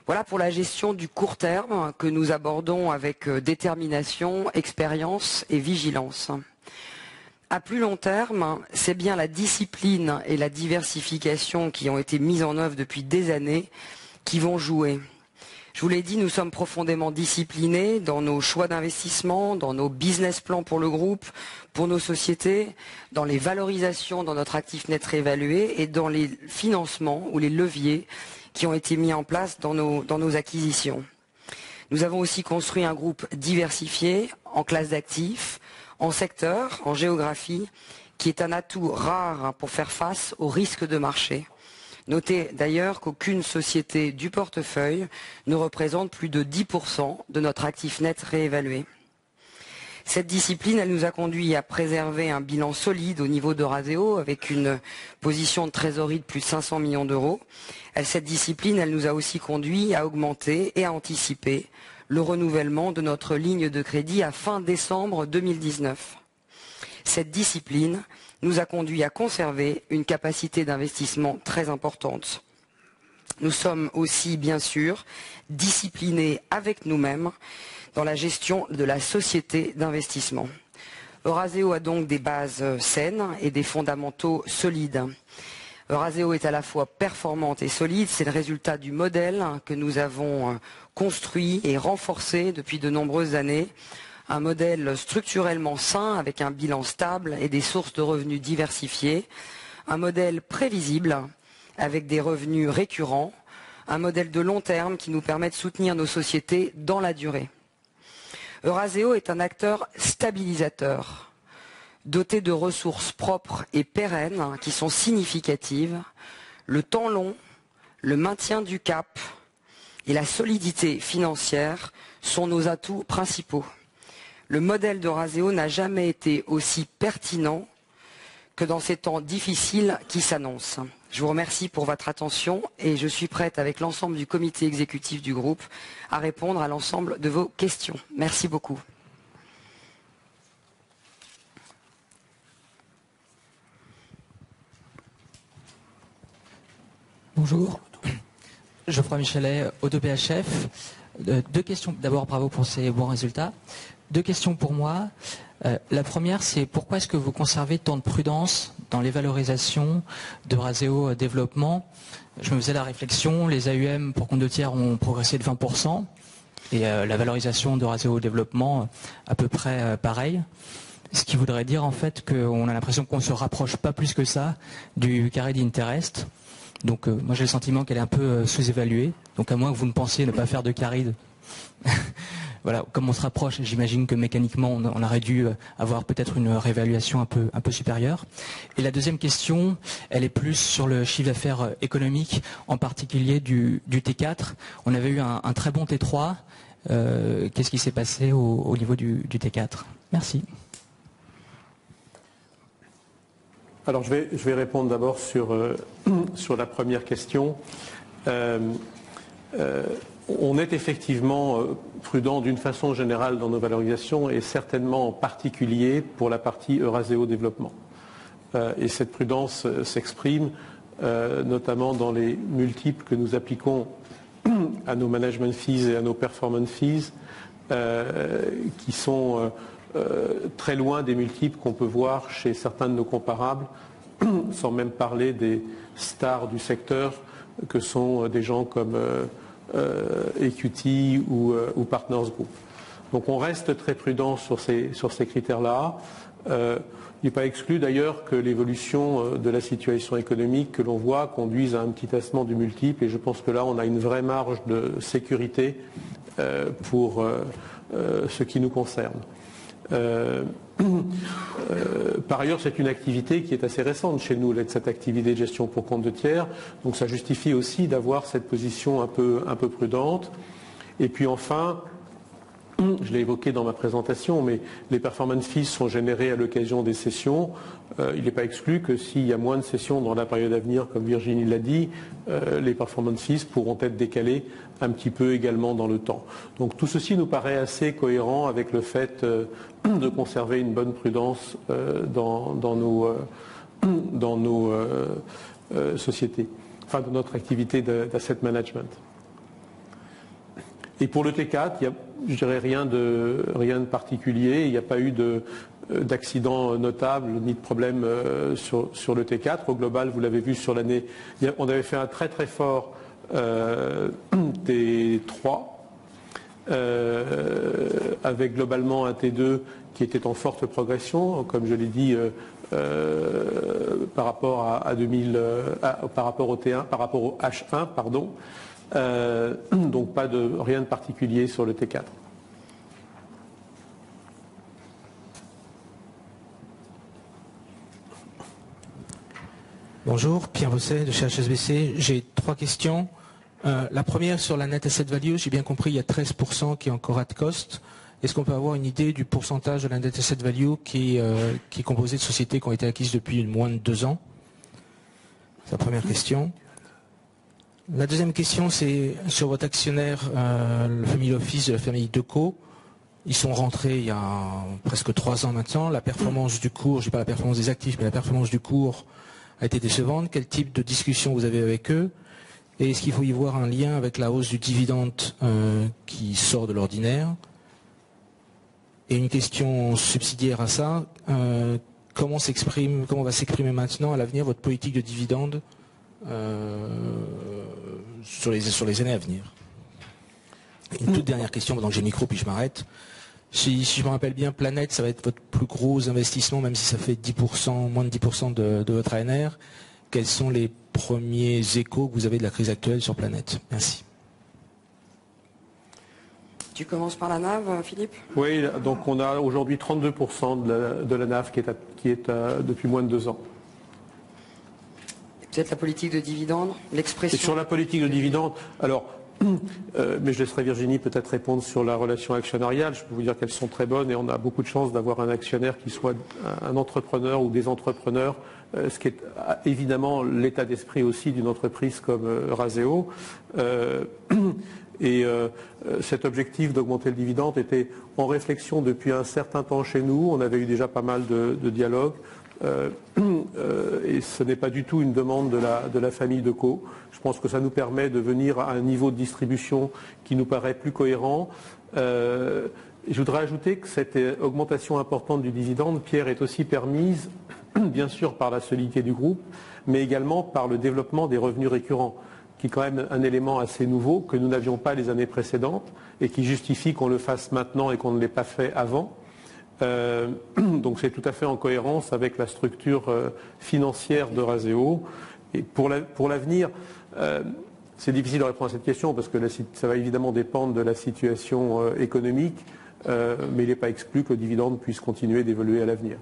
Voilà pour la gestion du court terme que nous abordons avec détermination, expérience et vigilance. À plus long terme, c'est bien la discipline et la diversification qui ont été mises en œuvre depuis des années qui vont jouer. Je vous l'ai dit, nous sommes profondément disciplinés dans nos choix d'investissement, dans nos business plans pour le groupe, pour nos sociétés, dans les valorisations dans notre actif net réévalué et dans les financements ou les leviers qui ont été mis en place dans nos acquisitions. Nous avons aussi construit un groupe diversifié en classes d'actifs, en secteurs, en géographie, qui est un atout rare pour faire face aux risques de marché. Notez d'ailleurs qu'aucune société du portefeuille ne représente plus de 10% de notre actif net réévalué. Cette discipline, elle nous a conduit à préserver un bilan solide au niveau d'Eurazeo avec une position de trésorerie de plus de 500 millions d'euros. Cette discipline, elle nous a aussi conduit à augmenter et à anticiper le renouvellement de notre ligne de crédit à fin décembre 2019. Cette discipline nous a conduit à conserver une capacité d'investissement très importante. Nous sommes aussi, bien sûr, disciplinés avec nous-mêmes dans la gestion de la société d'investissement. Eurazeo a donc des bases saines et des fondamentaux solides. Eurazeo est à la fois performante et solide, c'est le résultat du modèle que nous avons construit et renforcé depuis de nombreuses années. Un modèle structurellement sain avec un bilan stable et des sources de revenus diversifiées. Un modèle prévisible avec des revenus récurrents. Un modèle de long terme qui nous permet de soutenir nos sociétés dans la durée. Eurazeo est un acteur stabilisateur, doté de ressources propres et pérennes qui sont significatives. Le temps long, le maintien du cap et la solidité financière sont nos atouts principaux. Le modèle d'Eurazeo n'a jamais été aussi pertinent que dans ces temps difficiles qui s'annoncent. Je vous remercie pour votre attention et je suis prête avec l'ensemble du comité exécutif du groupe à répondre à l'ensemble de vos questions. Merci beaucoup. Bonjour, Geoffroy Michelet, Oddo BHF. Deux questions. D'abord, bravo pour ces bons résultats. Deux questions pour moi. La première, c'est pourquoi est-ce que vous conservez tant de prudence dans les valorisations d'Eurazeo Développement? Je me faisais la réflexion, les AUM pour compte de tiers ont progressé de 20% et la valorisation d'Eurazeo Développement à peu près pareil. Ce qui voudrait dire en fait qu'on a l'impression qu'on ne se rapproche pas plus que ça du carré d'Interest. Donc moi j'ai le sentiment qu'elle est un peu sous-évaluée. Donc à moins que vous ne pensiez ne pas faire de caride. Voilà, comme on se rapproche, j'imagine que mécaniquement on aurait dû avoir peut-être une réévaluation un peu supérieure. Et la deuxième question, elle est plus sur le chiffre d'affaires économique, en particulier du T4. On avait eu un très bon T3. Qu'est-ce qui s'est passé au niveau du T4? Merci. Alors je vais répondre d'abord sur la première question. On est effectivement prudent d'une façon générale dans nos valorisations et certainement en particulier pour la partie Eurazeo développement. Et cette prudence s'exprime notamment dans les multiples que nous appliquons à nos management fees et à nos performance fees qui sont très loin des multiples qu'on peut voir chez certains de nos comparables, sans même parler des stars du secteur que sont des gens comme Equity ou Partners Group. Donc on reste très prudent sur ces critères-là. Il n'est pas exclu d'ailleurs que l'évolution de la situation économique que l'on voit conduise à un petit tassement du multiple et je pense que là on a une vraie marge de sécurité pour ce qui nous concerne. Par ailleurs, c'est une activité qui est assez récente chez nous, cette activité de gestion pour compte de tiers. Donc ça justifie aussi d'avoir cette position un peu prudente. Et puis enfin, je l'ai évoqué dans ma présentation, mais les performance fees sont générés à l'occasion des sessions. Il n'est pas exclu que s'il y a moins de sessions dans la période à venir, comme Virginie l'a dit, les performance fees pourront être décalées un petit peu également dans le temps. Donc tout ceci nous paraît assez cohérent avec le fait de conserver une bonne prudence dans nos sociétés, enfin dans notre activité d'asset management. Et pour le T4, il y a, je dirais, rien de particulier. Il n'y a pas eu d'accident notable ni de problème sur le T4. Au global, vous l'avez vu sur l'année, on avait fait un très très fort T3 avec globalement un T2 qui était en forte progression, comme je l'ai dit, par rapport par rapport au T1, par rapport au H1, pardon. Donc rien de particulier sur le T4. Bonjour, Pierre Bosset de chez HSBC. J'ai 3 questions. La première sur la net asset value, j'ai bien compris, il y a 13% qui est encore at cost. Est-ce qu'on peut avoir une idée du pourcentage de la net asset value qui est composé de sociétés qui ont été acquises depuis moins de 2 ans? C'est la première question. La deuxième question, c'est sur votre actionnaire, le family office de la famille Decaux. Ils sont rentrés il y a presque 3 ans maintenant. La performance du cours, je ne dis pas la performance des actifs, mais la performance du cours a été décevante. Quel type de discussion vous avez avec eux? Et est-ce qu'il faut y voir un lien avec la hausse du dividende qui sort de l'ordinaire? Et une question subsidiaire à ça, comment va s'exprimer maintenant à l'avenir votre politique de dividende sur les années à venir? Une toute dernière question pendant que j'ai le micro puis je m'arrête. Si je me rappelle bien, Planète, ça va être votre plus gros investissement, même si ça fait 10%, moins de 10% de votre ANR. Quels sont les premiers échos que vous avez de la crise actuelle sur Planète? Merci. Tu commences par la NAV, Philippe? Oui, donc on a aujourd'hui 32% de la NAV qui est depuis moins de 2 ans. Peut-être la politique de dividende, l'expression. Et sur la politique de dividende, alors, mais je laisserai Virginie peut-être répondre sur la relation actionnariale. Je peux vous dire qu'elles sont très bonnes et on a beaucoup de chance d'avoir un actionnaire qui soit un entrepreneur ou des entrepreneurs, ce qui est évidemment l'état d'esprit aussi d'une entreprise comme Eurazeo. Et cet objectif d'augmenter le dividende était en réflexion depuis un certain temps chez nous. On avait eu déjà pas mal de dialogues. Et ce n'est pas du tout une demande de la famille Decaux. Je pense que ça nous permet de venir à un niveau de distribution qui nous paraît plus cohérent. Je voudrais ajouter que cette augmentation importante du dividende, Pierre, est aussi permise, bien sûr, par la solidité du groupe, mais également par le développement des revenus récurrents, qui est quand même un élément assez nouveau que nous n'avions pas les années précédentes et qui justifie qu'on le fasse maintenant et qu'on ne l'ait pas fait avant. Donc c'est tout à fait en cohérence avec la structure financière d'Eurazeo. Et pour l'avenir, c'est difficile de répondre à cette question parce que ça va évidemment dépendre de la situation économique, mais il n'est pas exclu que le dividende puisse continuer d'évoluer à l'avenir.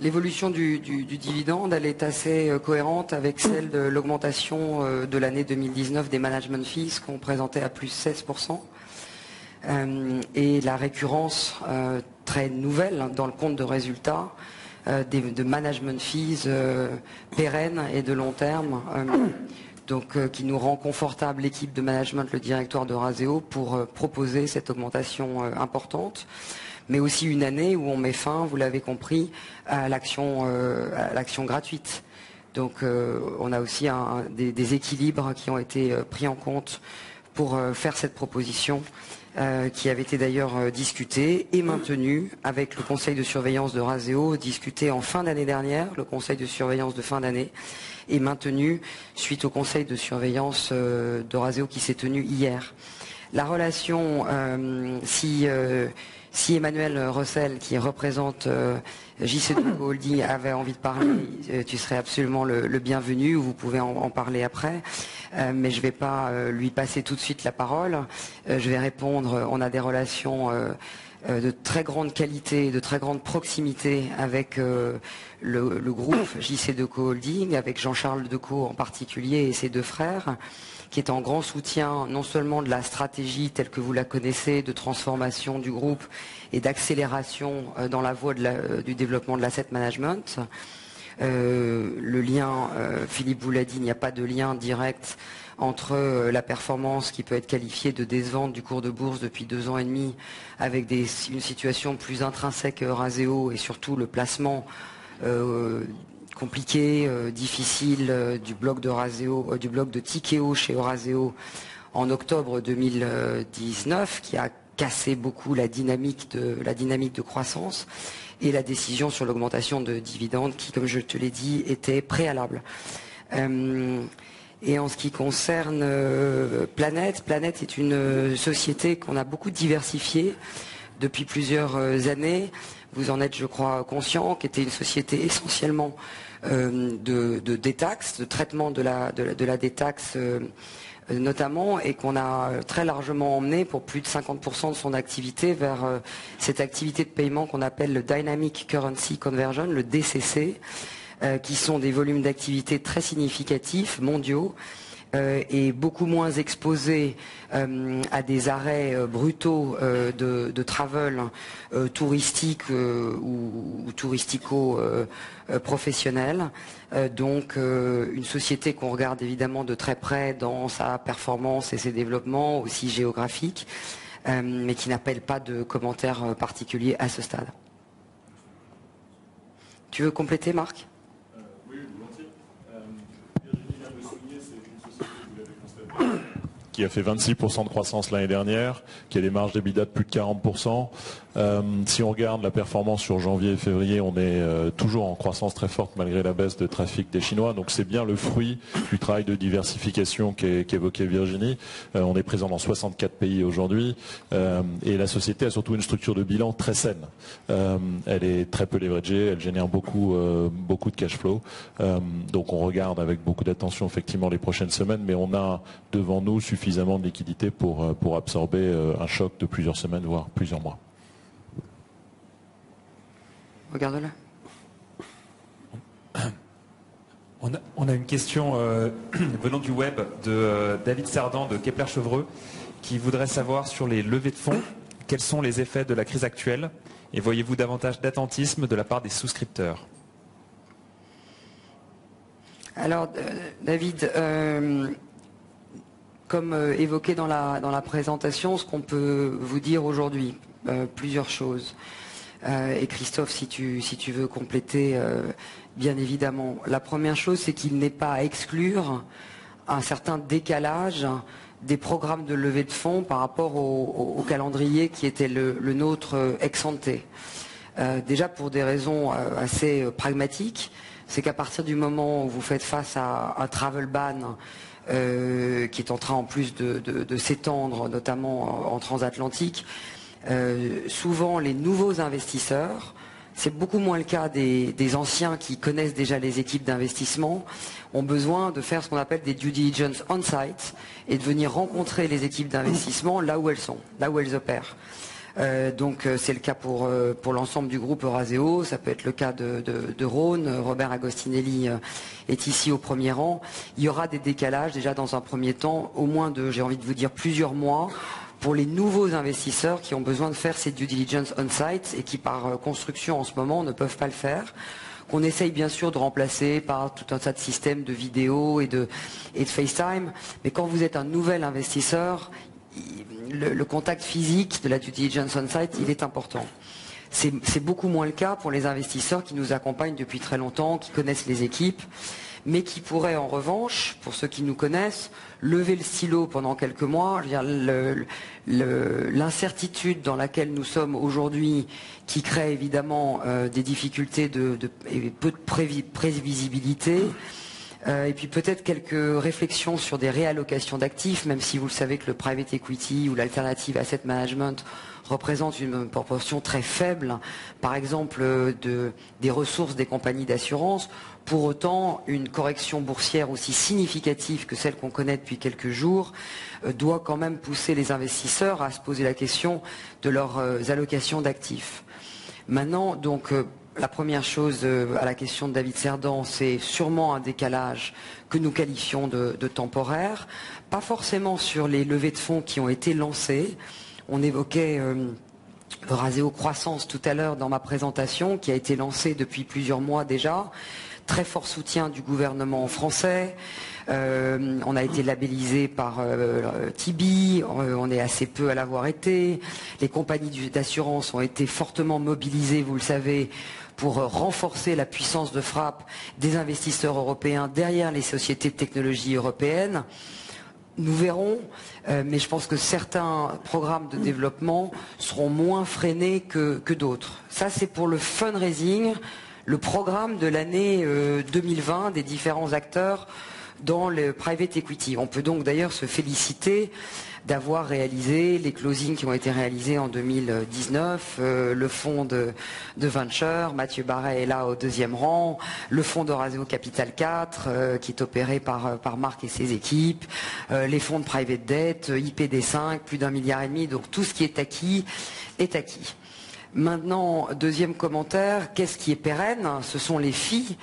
L'évolution du dividende, elle est assez cohérente avec celle de l'augmentation de l'année 2019 des management fees qu'on présentait à plus 16%. Et la récurrence très nouvelle dans le compte de résultats de management fees pérennes et de long terme donc qui nous rend confortable, l'équipe de management, le directoire d'Eurazeo, pour proposer cette augmentation importante, mais aussi une année où on met fin, vous l'avez compris, à l'action gratuite. Donc on a aussi des équilibres qui ont été pris en compte pour faire cette proposition, qui avait été d'ailleurs discutée et maintenue avec le conseil de surveillance d'Eurazeo, discuté en fin d'année dernière, le conseil de surveillance de fin d'année, et maintenue suite au conseil de surveillance d'Eurazeo qui s'est tenu hier. La relation, si Emmanuel Rossel, qui représente JC Decaux Holding, avait envie de parler, tu serais absolument le bienvenu, ou vous pouvez en parler après, mais je ne vais pas lui passer tout de suite la parole. Je vais répondre, on a des relations de très grande qualité, de très grande proximité avec le groupe JC Decaux Holding, avec Jean-Charles Decaux en particulier et ses deux frères, qui est en grand soutien non seulement de la stratégie telle que vous la connaissez, de transformation du groupe et d'accélération dans la voie du développement de l'asset management. Le lien, Philippe vous l'a dit, il n'y a pas de lien direct entre la performance qui peut être qualifiée de décevante du cours de bourse depuis 2 ans et demi, avec une situation plus intrinsèque à Eurazeo, et surtout le placement compliqué, difficile du bloc d'Eurazeo, du bloc de Tikehau chez Eurazeo en octobre 2019, qui a cassé beaucoup la dynamique de croissance, et la décision sur l'augmentation de dividendes qui, comme je te l'ai dit, était préalable. Et en ce qui concerne Planète est une société qu'on a beaucoup diversifiée depuis plusieurs années. Vous en êtes, je crois, conscient, qui était une société essentiellement de détaxe, de traitement de la détaxe notamment, et qu'on a très largement emmené pour plus de 50% de son activité vers cette activité de paiement qu'on appelle le Dynamic Currency Conversion, le DCC, qui sont des volumes d'activité très significatifs, mondiaux, et beaucoup moins exposés à des arrêts brutaux de travel touristique ou touristico-professionnel. Donc une société qu'on regarde évidemment de très près dans sa performance et ses développements, aussi géographiques, mais qui n'appelle pas de commentaires particuliers à ce stade. Tu veux compléter, Marc ? Qui a fait 26% de croissance l'année dernière, qui a des marges d'EBITDA de plus de 40%. Si on regarde la performance sur janvier et février, on est toujours en croissance très forte malgré la baisse de trafic des Chinois. Donc c'est bien le fruit du travail de diversification qu'évoquait Virginie. On est présent dans 64 pays aujourd'hui, et la société a surtout une structure de bilan très saine. Elle est très peu leveragée, elle génère beaucoup de cash flow. Donc on regarde avec beaucoup d'attention effectivement les prochaines semaines, mais on a devant nous suffisamment de liquidité pour absorber un choc de plusieurs semaines, voire plusieurs mois. Regarde-le. On a une question venant du web de David Sardan de Kepler Chevreux, qui voudrait savoir sur les levées de fonds, quels sont les effets de la crise actuelle, et voyez-vous davantage d'attentisme de la part des souscripteurs? Alors, David, comme évoqué dans la présentation, ce qu'on peut vous dire aujourd'hui, plusieurs choses. Et Christophe, si tu veux compléter, bien évidemment. La première chose, c'est qu'il n'est pas à exclure un certain décalage des programmes de levée de fonds par rapport au calendrier qui était le nôtre ex-ante. Déjà pour des raisons assez pragmatiques, c'est qu'à partir du moment où vous faites face à un travel ban qui est en train en plus de s'étendre, notamment en transatlantique, souvent les nouveaux investisseurs, c'est beaucoup moins le cas des anciens qui connaissent déjà les équipes d'investissement, ont besoin de faire ce qu'on appelle des due diligence on-site et de venir rencontrer les équipes d'investissement là où elles sont, là où elles opèrent. Donc c'est le cas pour l'ensemble du groupe Eurazeo, ça peut être le cas de Rhône, Robert Agostinelli est ici au premier rang. Il y aura des décalages déjà dans un premier temps, au moins j'ai envie de vous dire plusieurs mois, pour les nouveaux investisseurs qui ont besoin de faire ces due diligence on-site et qui par construction en ce moment ne peuvent pas le faire. qu'on essaye bien sûr de remplacer par tout un tas de systèmes de vidéo et de FaceTime. Mais quand vous êtes un nouvel investisseur, le contact physique de la due diligence on-site, il est important. C'est beaucoup moins le cas pour les investisseurs qui nous accompagnent depuis très longtemps, qui connaissent les équipes, mais qui pourraient en revanche, pour ceux qui nous connaissent, lever le stylo pendant quelques mois. L'incertitude dans laquelle nous sommes aujourd'hui, qui crée évidemment des difficultés et peu de prévisibilité, et puis peut-être quelques réflexions sur des réallocations d'actifs, même si vous le savez que le private equity ou l'alternative asset management représente une proportion très faible, par exemple, des ressources des compagnies d'assurance. Pour autant, une correction boursière aussi significative que celle qu'on connaît depuis quelques jours doit quand même pousser les investisseurs à se poser la question de leurs allocations d'actifs. Maintenant, donc, la première chose à la question de David Cerdan, c'est sûrement un décalage que nous qualifions de temporaire, pas forcément sur les levées de fonds qui ont été lancées. On évoquait Euraseo Croissance tout à l'heure dans ma présentation, qui a été lancé depuis plusieurs mois déjà. Très fort soutien du gouvernement français. On a été labellisé par Tibi, on est assez peu à l'avoir été. Les compagnies d'assurance ont été fortement mobilisées, vous le savez, pour renforcer la puissance de frappe des investisseurs européens derrière les sociétés de technologie européennes. Nous verrons, mais je pense que certains programmes de développement seront moins freinés que d'autres. Ça, c'est pour le fundraising, le programme de l'année 2020 des différents acteurs dans le private equity. On peut donc d'ailleurs se féliciter d'avoir réalisé les closings qui ont été réalisés en 2019, le fonds de venture, Mathieu Barret est là au deuxième rang, le fonds d'Euraseo Capital 4 qui est opéré par Marc et ses équipes, les fonds de private debt, IPD5, plus d'1,5 milliard, donc tout ce qui est acquis est acquis. Maintenant, deuxième commentaire, qu'est-ce qui est pérenne? Ce sont les fees.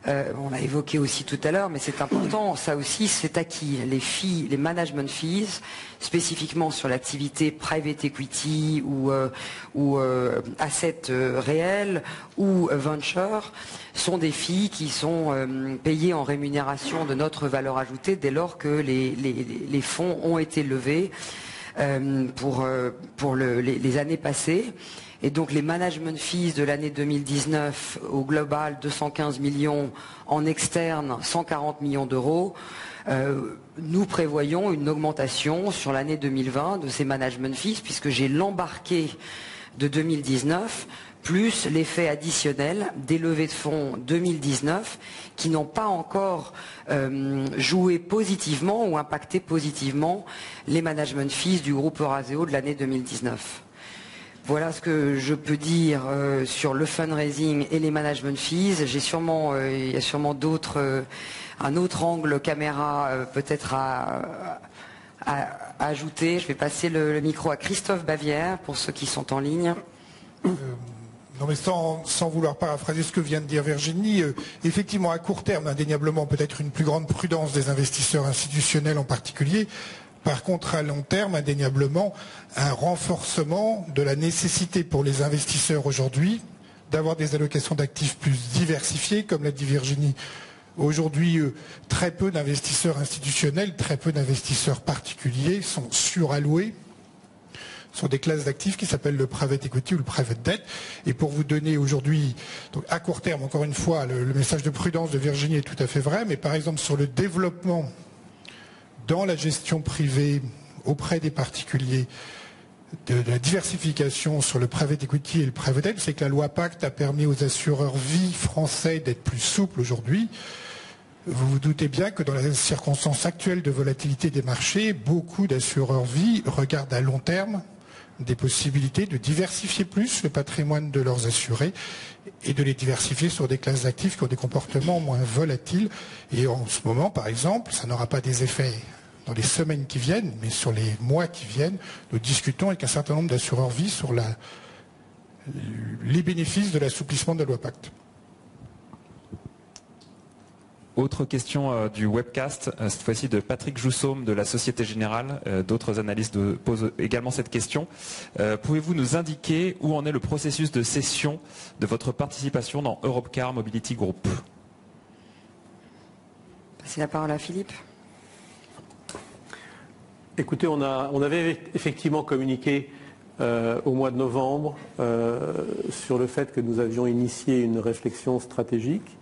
On l'a évoqué aussi tout à l'heure, mais c'est important, ça aussi c'est acquis. Les fees, les management fees, spécifiquement sur l'activité private equity ou asset réel ou venture, sont des fees qui sont payées en rémunération de notre valeur ajoutée dès lors que les fonds ont été levés pour les années passées. Et donc les management fees de l'année 2019 au global 215 millions, en externe 140 millions d'euros. Nous prévoyons une augmentation sur l'année 2020 de ces management fees puisque j'ai l'embarqué de 2019 plus l'effet additionnel des levées de fonds 2019 qui n'ont pas encore joué positivement ou impacté positivement les management fees du groupe Euraseo de l'année 2019. Voilà ce que je peux dire sur le fundraising et les management fees. Il y a sûrement d'autres, un autre angle caméra peut-être à ajouter. Je vais passer le micro à Christophe Bavière pour ceux qui sont en ligne. Non mais sans vouloir paraphraser ce que vient de dire Virginie, effectivement à court terme, indéniablement peut-être une plus grande prudence des investisseurs institutionnels en particulier. Par contre, à long terme, indéniablement, un renforcement de la nécessité pour les investisseurs aujourd'hui d'avoir des allocations d'actifs plus diversifiées, comme l'a dit Virginie. Aujourd'hui, très peu d'investisseurs institutionnels, très peu d'investisseurs particuliers sont suralloués sur des classes d'actifs qui s'appellent le private equity ou le private debt. Et pour vous donner aujourd'hui, donc à court terme, encore une fois, le message de prudence de Virginie est tout à fait vrai, mais par exemple sur le développement dans la gestion privée auprès des particuliers de la diversification sur le private equity et le private debt, c'est que la loi Pacte a permis aux assureurs vie français d'être plus souples aujourd'hui. Vous vous doutez bien que dans les circonstances actuelles de volatilité des marchés, beaucoup d'assureurs vie regardent à long terme des possibilités de diversifier plus le patrimoine de leurs assurés et de les diversifier sur des classes d'actifs qui ont des comportements moins volatiles. Et en ce moment, par exemple, ça n'aura pas des effets dans les semaines qui viennent, mais sur les mois qui viennent, nous discutons avec un certain nombre d'assureurs vie sur les bénéfices de l'assouplissement de la loi Pacte. Autre question du webcast, cette fois-ci de Patrick Joussaume de la Société Générale. D'autres analystes posent également cette question. Pouvez-vous nous indiquer où en est le processus de cession de votre participation dans Europcar Mobility Group? Passer la parole à Philippe. Écoutez, on avait effectivement communiqué au mois de novembre sur le fait que nous avions initié une réflexion stratégique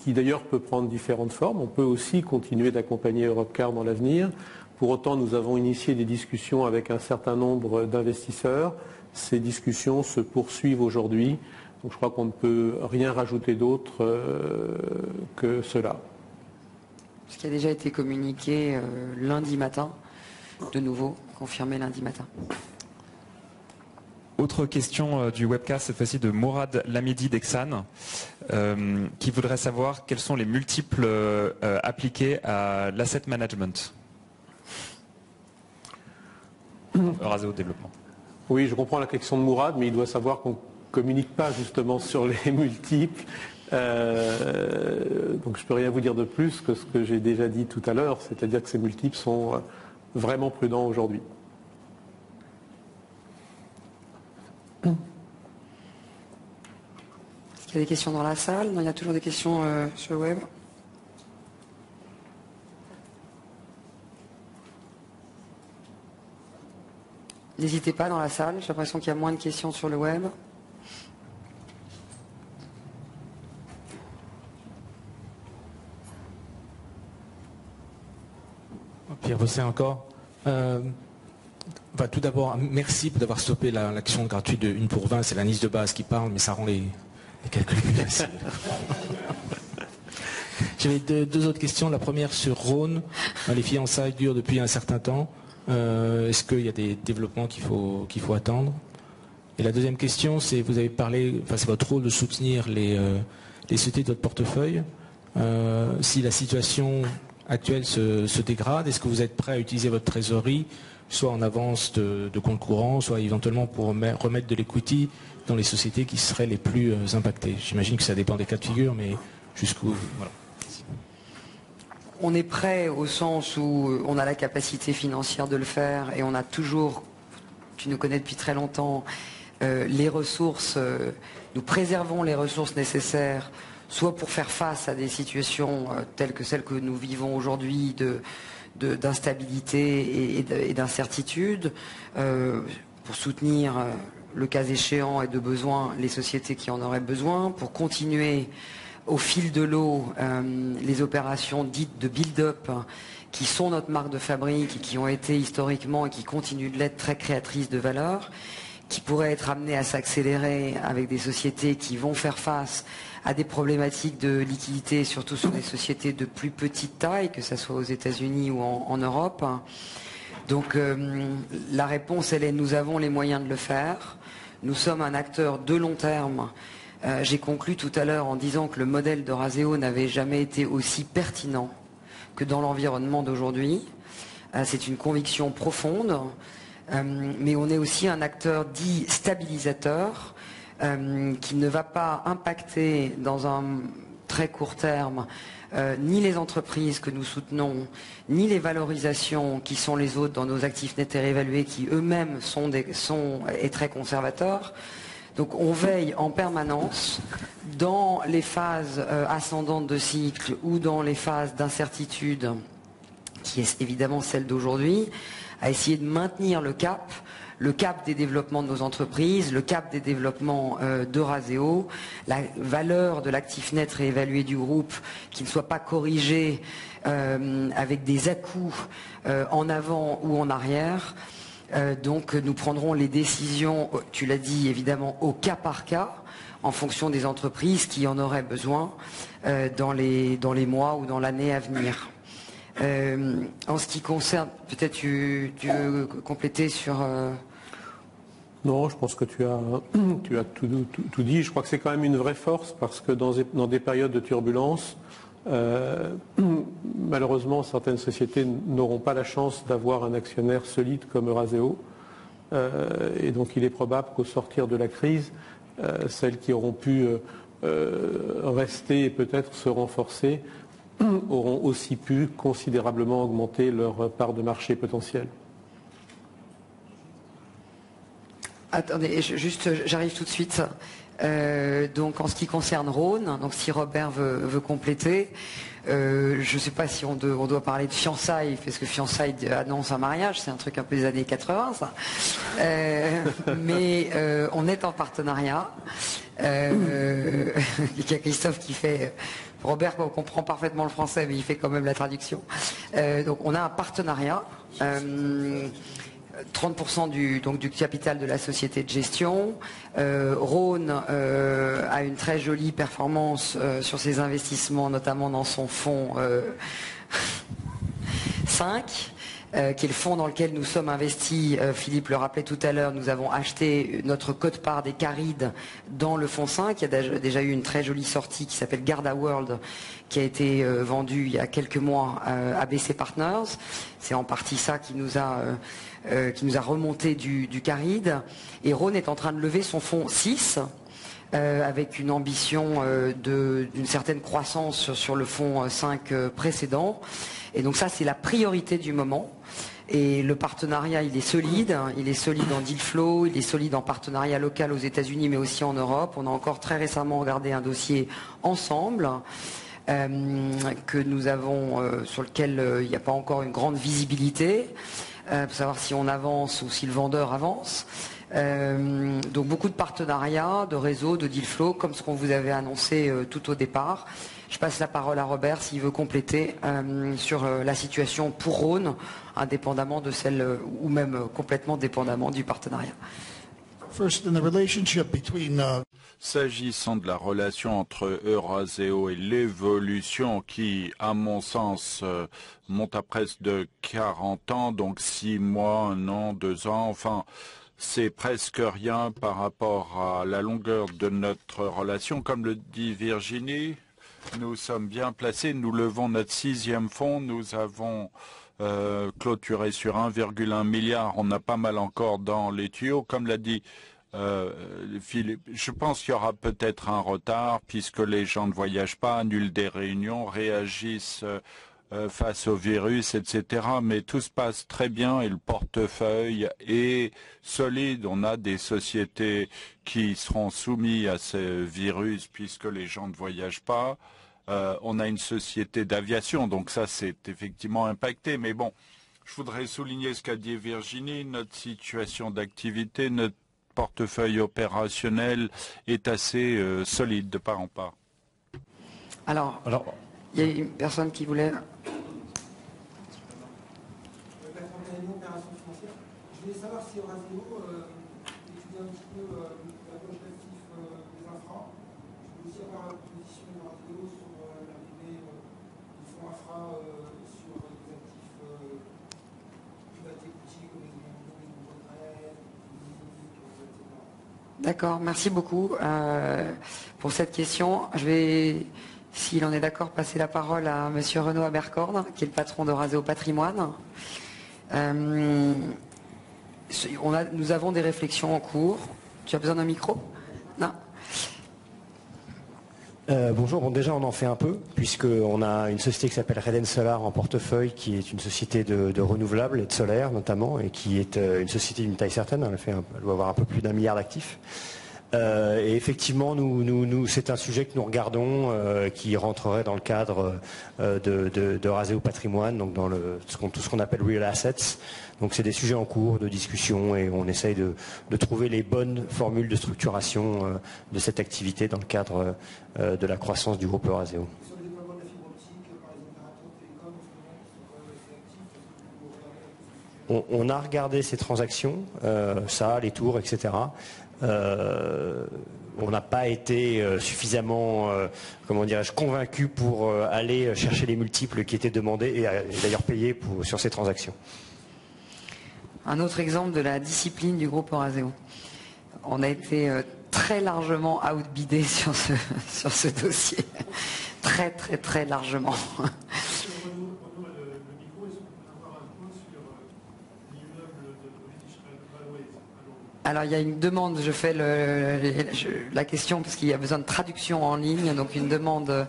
qui d'ailleurs peut prendre différentes formes. On peut aussi continuer d'accompagner Europcar dans l'avenir. Pour autant, nous avons initié des discussions avec un certain nombre d'investisseurs. Ces discussions se poursuivent aujourd'hui. Donc je crois qu'on ne peut rien rajouter d'autre que cela. Ce qui a déjà été communiqué lundi matin, de nouveau confirmé lundi matin. Autre question du webcast, cette fois-ci de Mourad Lamidi d'Exane, qui voudrait savoir quels sont les multiples appliqués à l'asset management. Euraseo Développement. Oui, je comprends la question de Mourad, mais il doit savoir qu'on ne communique pas justement sur les multiples. Donc je ne peux rien vous dire de plus que ce que j'ai déjà dit tout à l'heure, c'est-à-dire que ces multiples sont vraiment prudents aujourd'hui. Est-ce qu'il y a des questions dans la salle? Non, il y a toujours des questions sur le web. N'hésitez pas dans la salle, j'ai l'impression qu'il y a moins de questions sur le web. Pierre Bosset encore. Tout d'abord, merci d'avoir stoppé l'action gratuite de 1 pour 20. C'est la Nice de base qui parle, mais ça rend les calculs plus faciles. J'avais deux autres questions. La première sur Rhône. Les fiançailles durent depuis un certain temps. Est-ce qu'il y a des développements qu'il faut attendre? Et la deuxième question, c'est vous avez parlé, c'est votre rôle de soutenir les sociétés de votre portefeuille. Si la situation actuelle se dégrade, est-ce que vous êtes prêt à utiliser votre trésorerie, soit en avance de compte courant, soit éventuellement pour remettre de l'equity dans les sociétés qui seraient les plus impactées? J'imagine que ça dépend des cas de figure, mais jusqu'où voilà. On est prêt au sens où on a la capacité financière de le faire et on a toujours, tu nous connais depuis très longtemps, les ressources, nous préservons les ressources nécessaires, soit pour faire face à des situations telles que celles que nous vivons aujourd'hui d'instabilité et d'incertitude, pour soutenir le cas échéant et de besoin les sociétés qui en auraient besoin, pour continuer au fil de l'eau les opérations dites de build-up qui sont notre marque de fabrique et qui ont été historiquement et qui continuent de l'être très créatrices de valeur, qui pourraient être amenées à s'accélérer avec des sociétés qui vont faire face à des problématiques de liquidité, surtout sur des sociétés de plus petite taille, que ce soit aux États-Unis ou en Europe. Donc la réponse, elle est nous avons les moyens de le faire. Nous sommes un acteur de long terme. J'ai conclu tout à l'heure en disant que le modèle d'Euraseo n'avait jamais été aussi pertinent que dans l'environnement d'aujourd'hui. C'est une conviction profonde, mais on est aussi un acteur dit stabilisateur qui ne va pas impacter dans un très court terme ni les entreprises que nous soutenons, ni les valorisations qui sont les autres dans nos actifs nets et réévalués qui eux-mêmes sont très conservateurs. Donc on veille en permanence dans les phases ascendantes de cycle ou dans les phases d'incertitude, qui est évidemment celle d'aujourd'hui, à essayer de maintenir le cap des développements de nos entreprises, le cap des développements d'Euraseo, la valeur de l'actif net réévalué du groupe qui ne soit pas corrigée avec des à-coups en avant ou en arrière. Donc nous prendrons les décisions, tu l'as dit évidemment, au cas par cas, en fonction des entreprises qui en auraient besoin dans les mois ou dans l'année à venir. En ce qui concerne, peut-être tu veux compléter sur... Non, je pense que tu as tout dit. Je crois que c'est quand même une vraie force parce que dans des périodes de turbulence, malheureusement, certaines sociétés n'auront pas la chance d'avoir un actionnaire solide comme Euraseo. Et donc il est probable qu'au sortir de la crise, celles qui auront pu rester et peut-être se renforcer auront aussi pu considérablement augmenter leur part de marché potentielle. Attendez, j'arrive tout de suite. Donc en ce qui concerne Rhône, donc si Robert veut compléter, je ne sais pas si on doit parler de fiançailles, parce que fiançailles annonce un mariage, c'est un truc un peu des années 80 ça. Mais on est en partenariat. Il y a Christophe qui fait... Robert comprend parfaitement le français, mais il fait quand même la traduction. Donc on a un partenariat. 30% du capital de la société de gestion. Rhône a une très jolie performance sur ses investissements, notamment dans son fonds 5, qui est le fonds dans lequel nous sommes investis. Philippe le rappelait tout à l'heure, nous avons acheté notre quote-part des Carides dans le fonds 5. Il y a déjà eu une très jolie sortie qui s'appelle Garda World, qui a été vendue il y a quelques mois à BC Partners. C'est en partie ça qui nous a remonté du Caride. Et Rhône est en train de lever son fonds 6, avec une ambition d'une certaine croissance sur le fonds 5 précédent. Et donc ça, c'est la priorité du moment. Et le partenariat, il est solide. Il est solide en deal flow, il est solide en partenariat local aux États-Unis, mais aussi en Europe. On a encore très récemment regardé un dossier ensemble que nous avons, sur lequel il n'y a pas encore une grande visibilité, pour savoir si on avance ou si le vendeur avance. Donc beaucoup de partenariats, de réseaux, de deal flow, comme ce qu'on vous avait annoncé tout au départ. Je passe la parole à Robert s'il veut compléter sur la situation pour Rhône, indépendamment de celle, ou même complètement dépendamment du partenariat. First, in the relationship between, S'agissant de la relation entre Eurazeo et l'évolution qui, à mon sens, monte à presque de 40 ans, donc 6 mois, 1 an, 2 ans, enfin, c'est presque rien par rapport à la longueur de notre relation. Comme le dit Virginie, nous sommes bien placés, nous levons notre 6e fonds, nous avons clôturé sur 1,1 milliard, on a pas mal encore dans les tuyaux, comme l'a dit Philippe. Je pense qu'il y aura peut-être un retard puisque les gens ne voyagent pas, annulent des réunions, réagissent face au virus, etc. Mais tout se passe très bien et le portefeuille est solide. On a des sociétés qui seront soumises à ce virus puisque les gens ne voyagent pas. On a une société d'aviation, donc ça c'est effectivement impacté. Mais bon, je voudrais souligner ce qu'a dit Virginie, notre situation d'activité, notre portefeuille opérationnel est assez solide de part en part. Alors, il y a une personne qui voulait... Je voulais savoir si Eurazeo étudie un petit peu la poche d'actifs des infras. Je voulais aussi avoir la position d'Eurazeo sur l'arrivée du fonds infra sur des actifs private equity comme les retraites, etc. D'accord, merci beaucoup pour cette question. Je vais, s'il en est d'accord, passer la parole à Monsieur Renaud Abercorn, qui est le patron d'Eurazeo Patrimoine. Nous avons des réflexions en cours. Tu as besoin d'un micro? Non. Bonjour, bon, déjà on en fait un peu, puisqu'on a une société qui s'appelle Reden Solar en portefeuille, qui est une société de renouvelables et de solaire notamment, et qui est une société d'une taille certaine, elle doit avoir un peu plus d'1 milliard d'actifs. Et effectivement, c'est un sujet que nous regardons, qui rentrerait dans le cadre d'Eurazeo Patrimoine, donc dans tout ce qu'on appelle real assets. Donc c'est des sujets en cours de discussion et on essaye de trouver les bonnes formules de structuration de cette activité dans le cadre de la croissance du groupe Eurazeo. On a regardé ces transactions, ça, les tours, etc. On n'a pas été suffisamment, convaincu pour aller chercher les multiples qui étaient demandés et d'ailleurs payés sur ces transactions. Un autre exemple de la discipline du groupe Eurazeo. On a été très largement outbidé sur ce dossier. Très, très, très largement. Alors il y a une demande, je fais la question parce qu'il y a besoin de traduction en ligne, donc une demande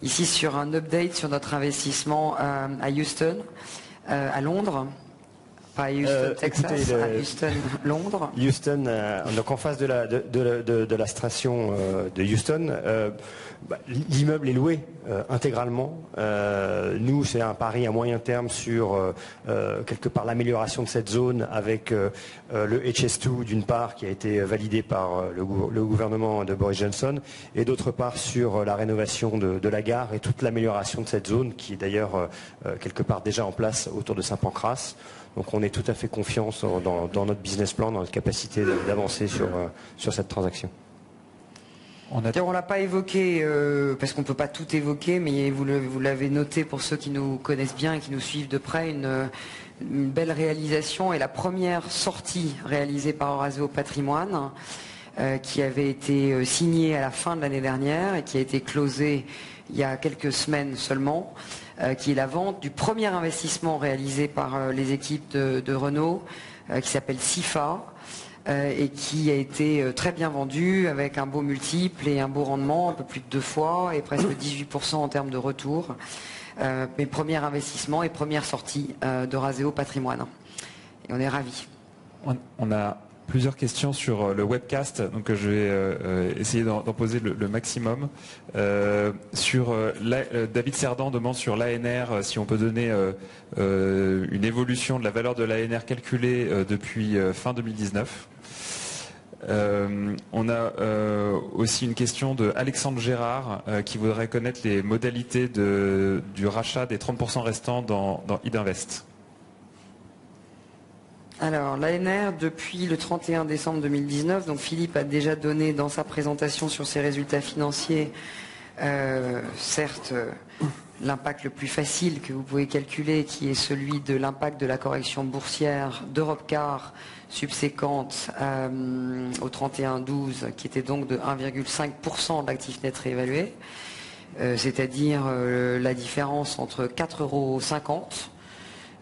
ici sur un update sur notre investissement à Houston, à Londres. Pas à Houston, Texas, écoutez, à Houston, Londres. Houston, donc en face de la station de Houston, l'immeuble est loué intégralement. Nous, c'est un pari à moyen terme sur quelque part l'amélioration de cette zone avec le HS2 d'une part qui a été validé par le gouvernement de Boris Johnson et d'autre part sur la rénovation de la gare et toute l'amélioration de cette zone qui est d'ailleurs quelque part déjà en place autour de Saint-Pancras. Donc on est tout à fait confiant dans notre business plan, dans notre capacité d'avancer sur cette transaction. On ne l'a pas évoqué parce qu'on ne peut pas tout évoquer, mais vous l'avez noté pour ceux qui nous connaissent bien et qui nous suivent de près, une belle réalisation et la première sortie réalisée par Eurazeo Patrimoine qui avait été signée à la fin de l'année dernière et qui a été closée il y a quelques semaines seulement. Qui est la vente du premier investissement réalisé par les équipes de Renault, qui s'appelle SIFA, et qui a été très bien vendu avec un beau multiple et un beau rendement, un peu plus de 2 fois, et presque 18% en termes de retour. Mais premier investissement et première sortie d'Eurazeo Patrimoine. Et on est ravis. On a plusieurs questions sur le webcast, donc je vais essayer d'en poser le maximum. David Cerdan demande sur l'ANR si on peut donner une évolution de la valeur de l'ANR calculée depuis fin 2019. On a aussi une question de Alexandre Gérard qui voudrait connaître les modalités du rachat des 30% restants dans Idinvest. Alors, l'ANR, depuis le 31 décembre 2019, donc Philippe a déjà donné dans sa présentation sur ses résultats financiers, certes, l'impact le plus facile que vous pouvez calculer, qui est celui de l'impact de la correction boursière d'Europecar subséquente au 31-12, qui était donc de 1,5% de l'actif net réévalué, c'est-à-dire la différence entre 4,50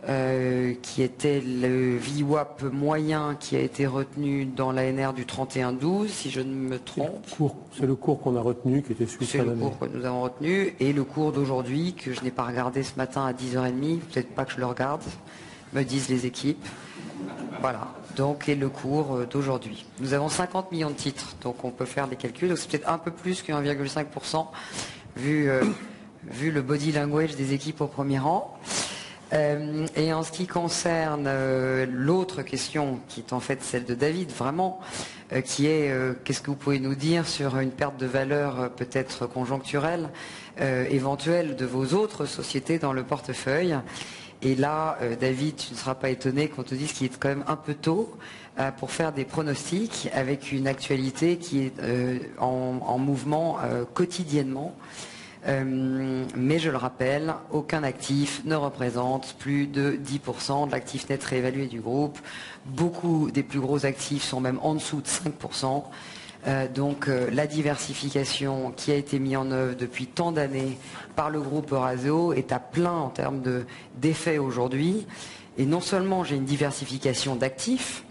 €, qui était le VWAP moyen qui a été retenu dans l'ANR du 31-12, si je ne me trompe. C'est le cours qu'on a retenu, qui était suite à l'année. C'est le cours que nous avons retenu, et le cours d'aujourd'hui, que je n'ai pas regardé ce matin à 10h30, peut-être pas que je le regarde, me disent les équipes. Voilà, donc, et le cours d'aujourd'hui. Nous avons 50 millions de titres, donc on peut faire des calculs, donc c'est peut-être un peu plus que 1,5%, vu le body language des équipes au premier rang. Et en ce qui concerne l'autre question, qui est en fait celle de David, vraiment, qui est qu'est-ce que vous pouvez nous dire sur une perte de valeur peut-être conjoncturelle, éventuelle de vos autres sociétés dans le portefeuille. Et là, David, tu ne seras pas étonné qu'on te dise qu'il est quand même un peu tôt pour faire des pronostics avec une actualité qui est en mouvement quotidiennement. Mais je le rappelle, aucun actif ne représente plus de 10% de l'actif net réévalué du groupe. Beaucoup des plus gros actifs sont même en dessous de 5%. Donc la diversification qui a été mise en œuvre depuis tant d'années par le groupe Eurazeo est à plein en termes d'effets aujourd'hui. Et non seulement j'ai une diversification d'actifs,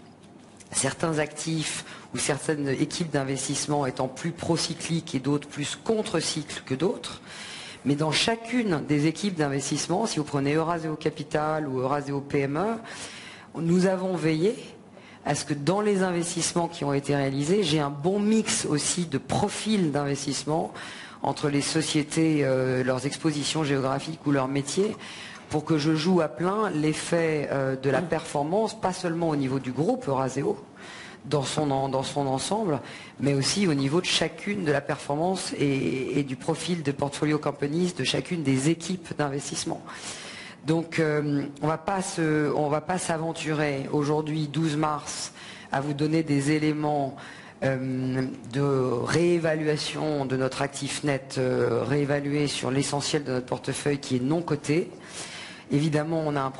certains actifs ou certaines équipes d'investissement étant plus procycliques et d'autres plus contre-cycles que d'autres. Mais dans chacune des équipes d'investissement, si vous prenez Eurazeo Capital ou Eurazeo PME, nous avons veillé à ce que dans les investissements qui ont été réalisés, j'ai un bon mix aussi de profils d'investissement entre les sociétés, leurs expositions géographiques ou leurs métiers, pour que je joue à plein l'effet de la performance, pas seulement au niveau du groupe Eurazeo, dans son ensemble, mais aussi au niveau de chacune de la performance et du profil de portfolio companies de chacune des équipes d'investissement. Donc on va pas s'aventurer aujourd'hui, 12 mars, à vous donner des éléments de réévaluation de notre actif net réévalué sur l'essentiel de notre portefeuille qui est non coté. Évidemment, on a un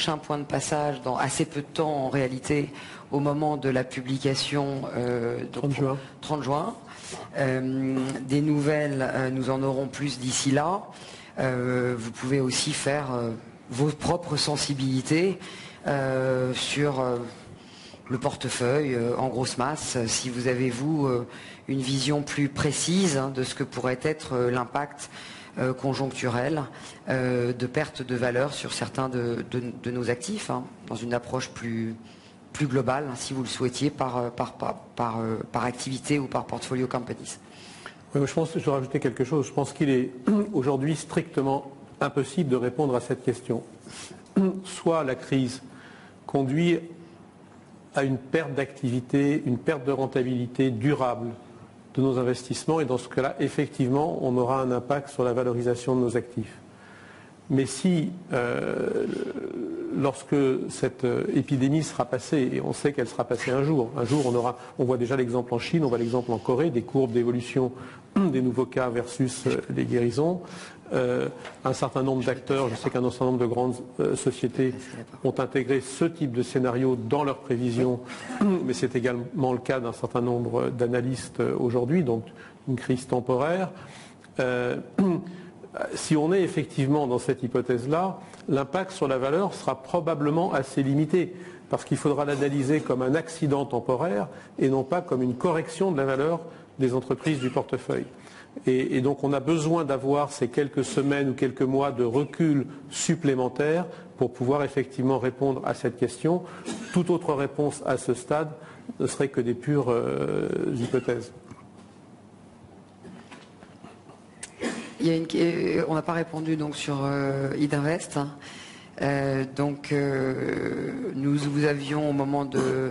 prochain point de passage dans assez peu de temps en réalité, au moment de la publication 30 juin. Des nouvelles, nous en aurons plus d'ici là. Vous pouvez aussi faire vos propres sensibilités sur le portefeuille en grosse masse, si vous avez, vous, une vision plus précise de ce que pourrait être l'impact conjoncturel de perte de valeur sur certains de nos actifs, dans une approche plus globale, si vous le souhaitiez, par activité ou par portfolio companies. Oui, je pense que je dois rajouter quelque chose. Je pense qu'il est aujourd'hui strictement impossible de répondre à cette question. Soit la crise conduit à une perte d'activité, une perte de rentabilité durable de nos investissements, et dans ce cas-là, effectivement, on aura un impact sur la valorisation de nos actifs. Mais si, lorsque cette épidémie sera passée, et on sait qu'elle sera passée un jour on voit déjà l'exemple en Chine, on voit l'exemple en Corée, des courbes d'évolution des nouveaux cas versus les guérisons. Un certain nombre d'acteurs, je sais qu'un certain nombre de grandes sociétés ont intégré ce type de scénario dans leurs prévisions, mais c'est également le cas d'un certain nombre d'analystes aujourd'hui, donc une crise temporaire. Si on est effectivement dans cette hypothèse-là, l'impact sur la valeur sera probablement assez limité, parce qu'il faudra l'analyser comme un accident temporaire et non pas comme une correction de la valeur des entreprises du portefeuille. Et donc on a besoin d'avoir ces quelques semaines ou quelques mois de recul supplémentaire pour pouvoir effectivement répondre à cette question. Toute autre réponse à ce stade ne serait que des pures hypothèses. On n'a pas répondu donc sur Idinvest. Nous vous avions au moment de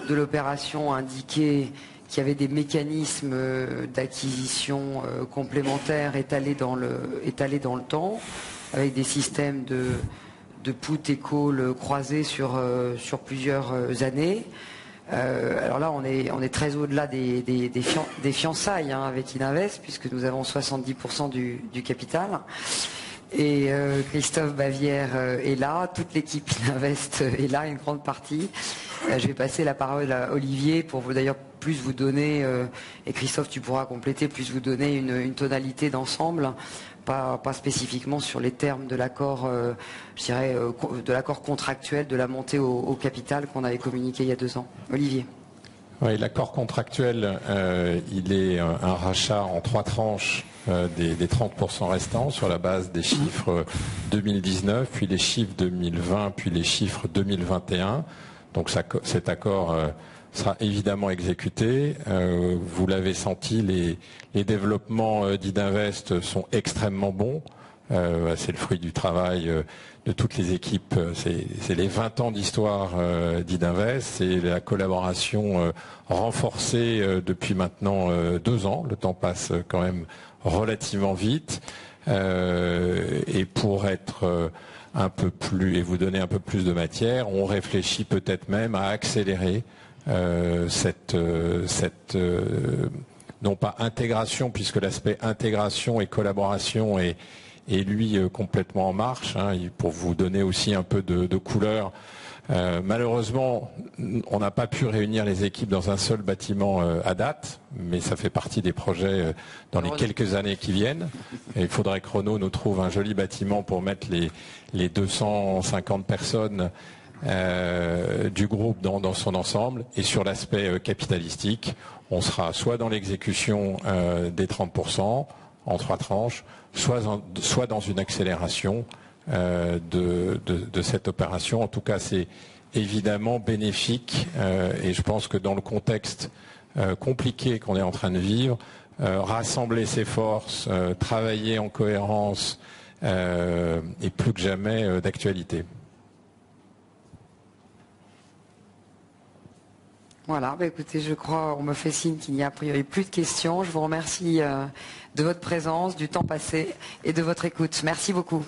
l'opération indiqué qu'il y avait des mécanismes d'acquisition complémentaires étalés dans le temps, avec des systèmes de put et call croisés sur plusieurs années. Alors là, on est très au-delà des fiançailles avec Idinvest, puisque nous avons 70% du capital. Et Christophe Bavière est là, toute l'équipe Idinvest est là, une grande partie. Je vais passer la parole à Olivier pour d'ailleurs plus vous donner, et Christophe tu pourras compléter, plus vous donner une tonalité d'ensemble, pas spécifiquement sur les termes de l'accord, je dirais, de l'accord contractuel de la montée au capital qu'on avait communiqué il y a 2 ans. Olivier. Oui, l'accord contractuel, il est un rachat en 3 tranches des 30% restants sur la base des chiffres 2019, puis les chiffres 2020, puis les chiffres 2021. Donc cet accord sera évidemment exécuté. Vous l'avez senti, les développements d'Idinvest sont extrêmement bons. C'est le fruit du travail de toutes les équipes. C'est les 20 ans d'histoire d'Idinvest. C'est la collaboration renforcée depuis maintenant 2 ans. Le temps passe quand même relativement vite. Et pour être un peu plus et vous donner un peu plus de matière, on réfléchit peut-être même à accélérer cette non pas intégration, puisque l'aspect intégration et collaboration est lui complètement en marche, pour vous donner aussi un peu de couleur. Malheureusement, on n'a pas pu réunir les équipes dans un seul bâtiment à date, mais ça fait partie des projets dans les quelques années qui viennent. Et il faudrait que Renault nous trouve un joli bâtiment pour mettre les 250 personnes du groupe dans son ensemble. Et sur l'aspect capitalistique, on sera soit dans l'exécution des 30% en 3 tranches, soit dans une accélération de cette opération. En tout cas, c'est évidemment bénéfique et je pense que dans le contexte compliqué qu'on est en train de vivre, rassembler ses forces, travailler en cohérence est plus que jamais d'actualité. Voilà, écoutez, je crois, on me fait signe qu'il n'y a a priori plus de questions. Je vous remercie de votre présence, du temps passé et de votre écoute. Merci beaucoup.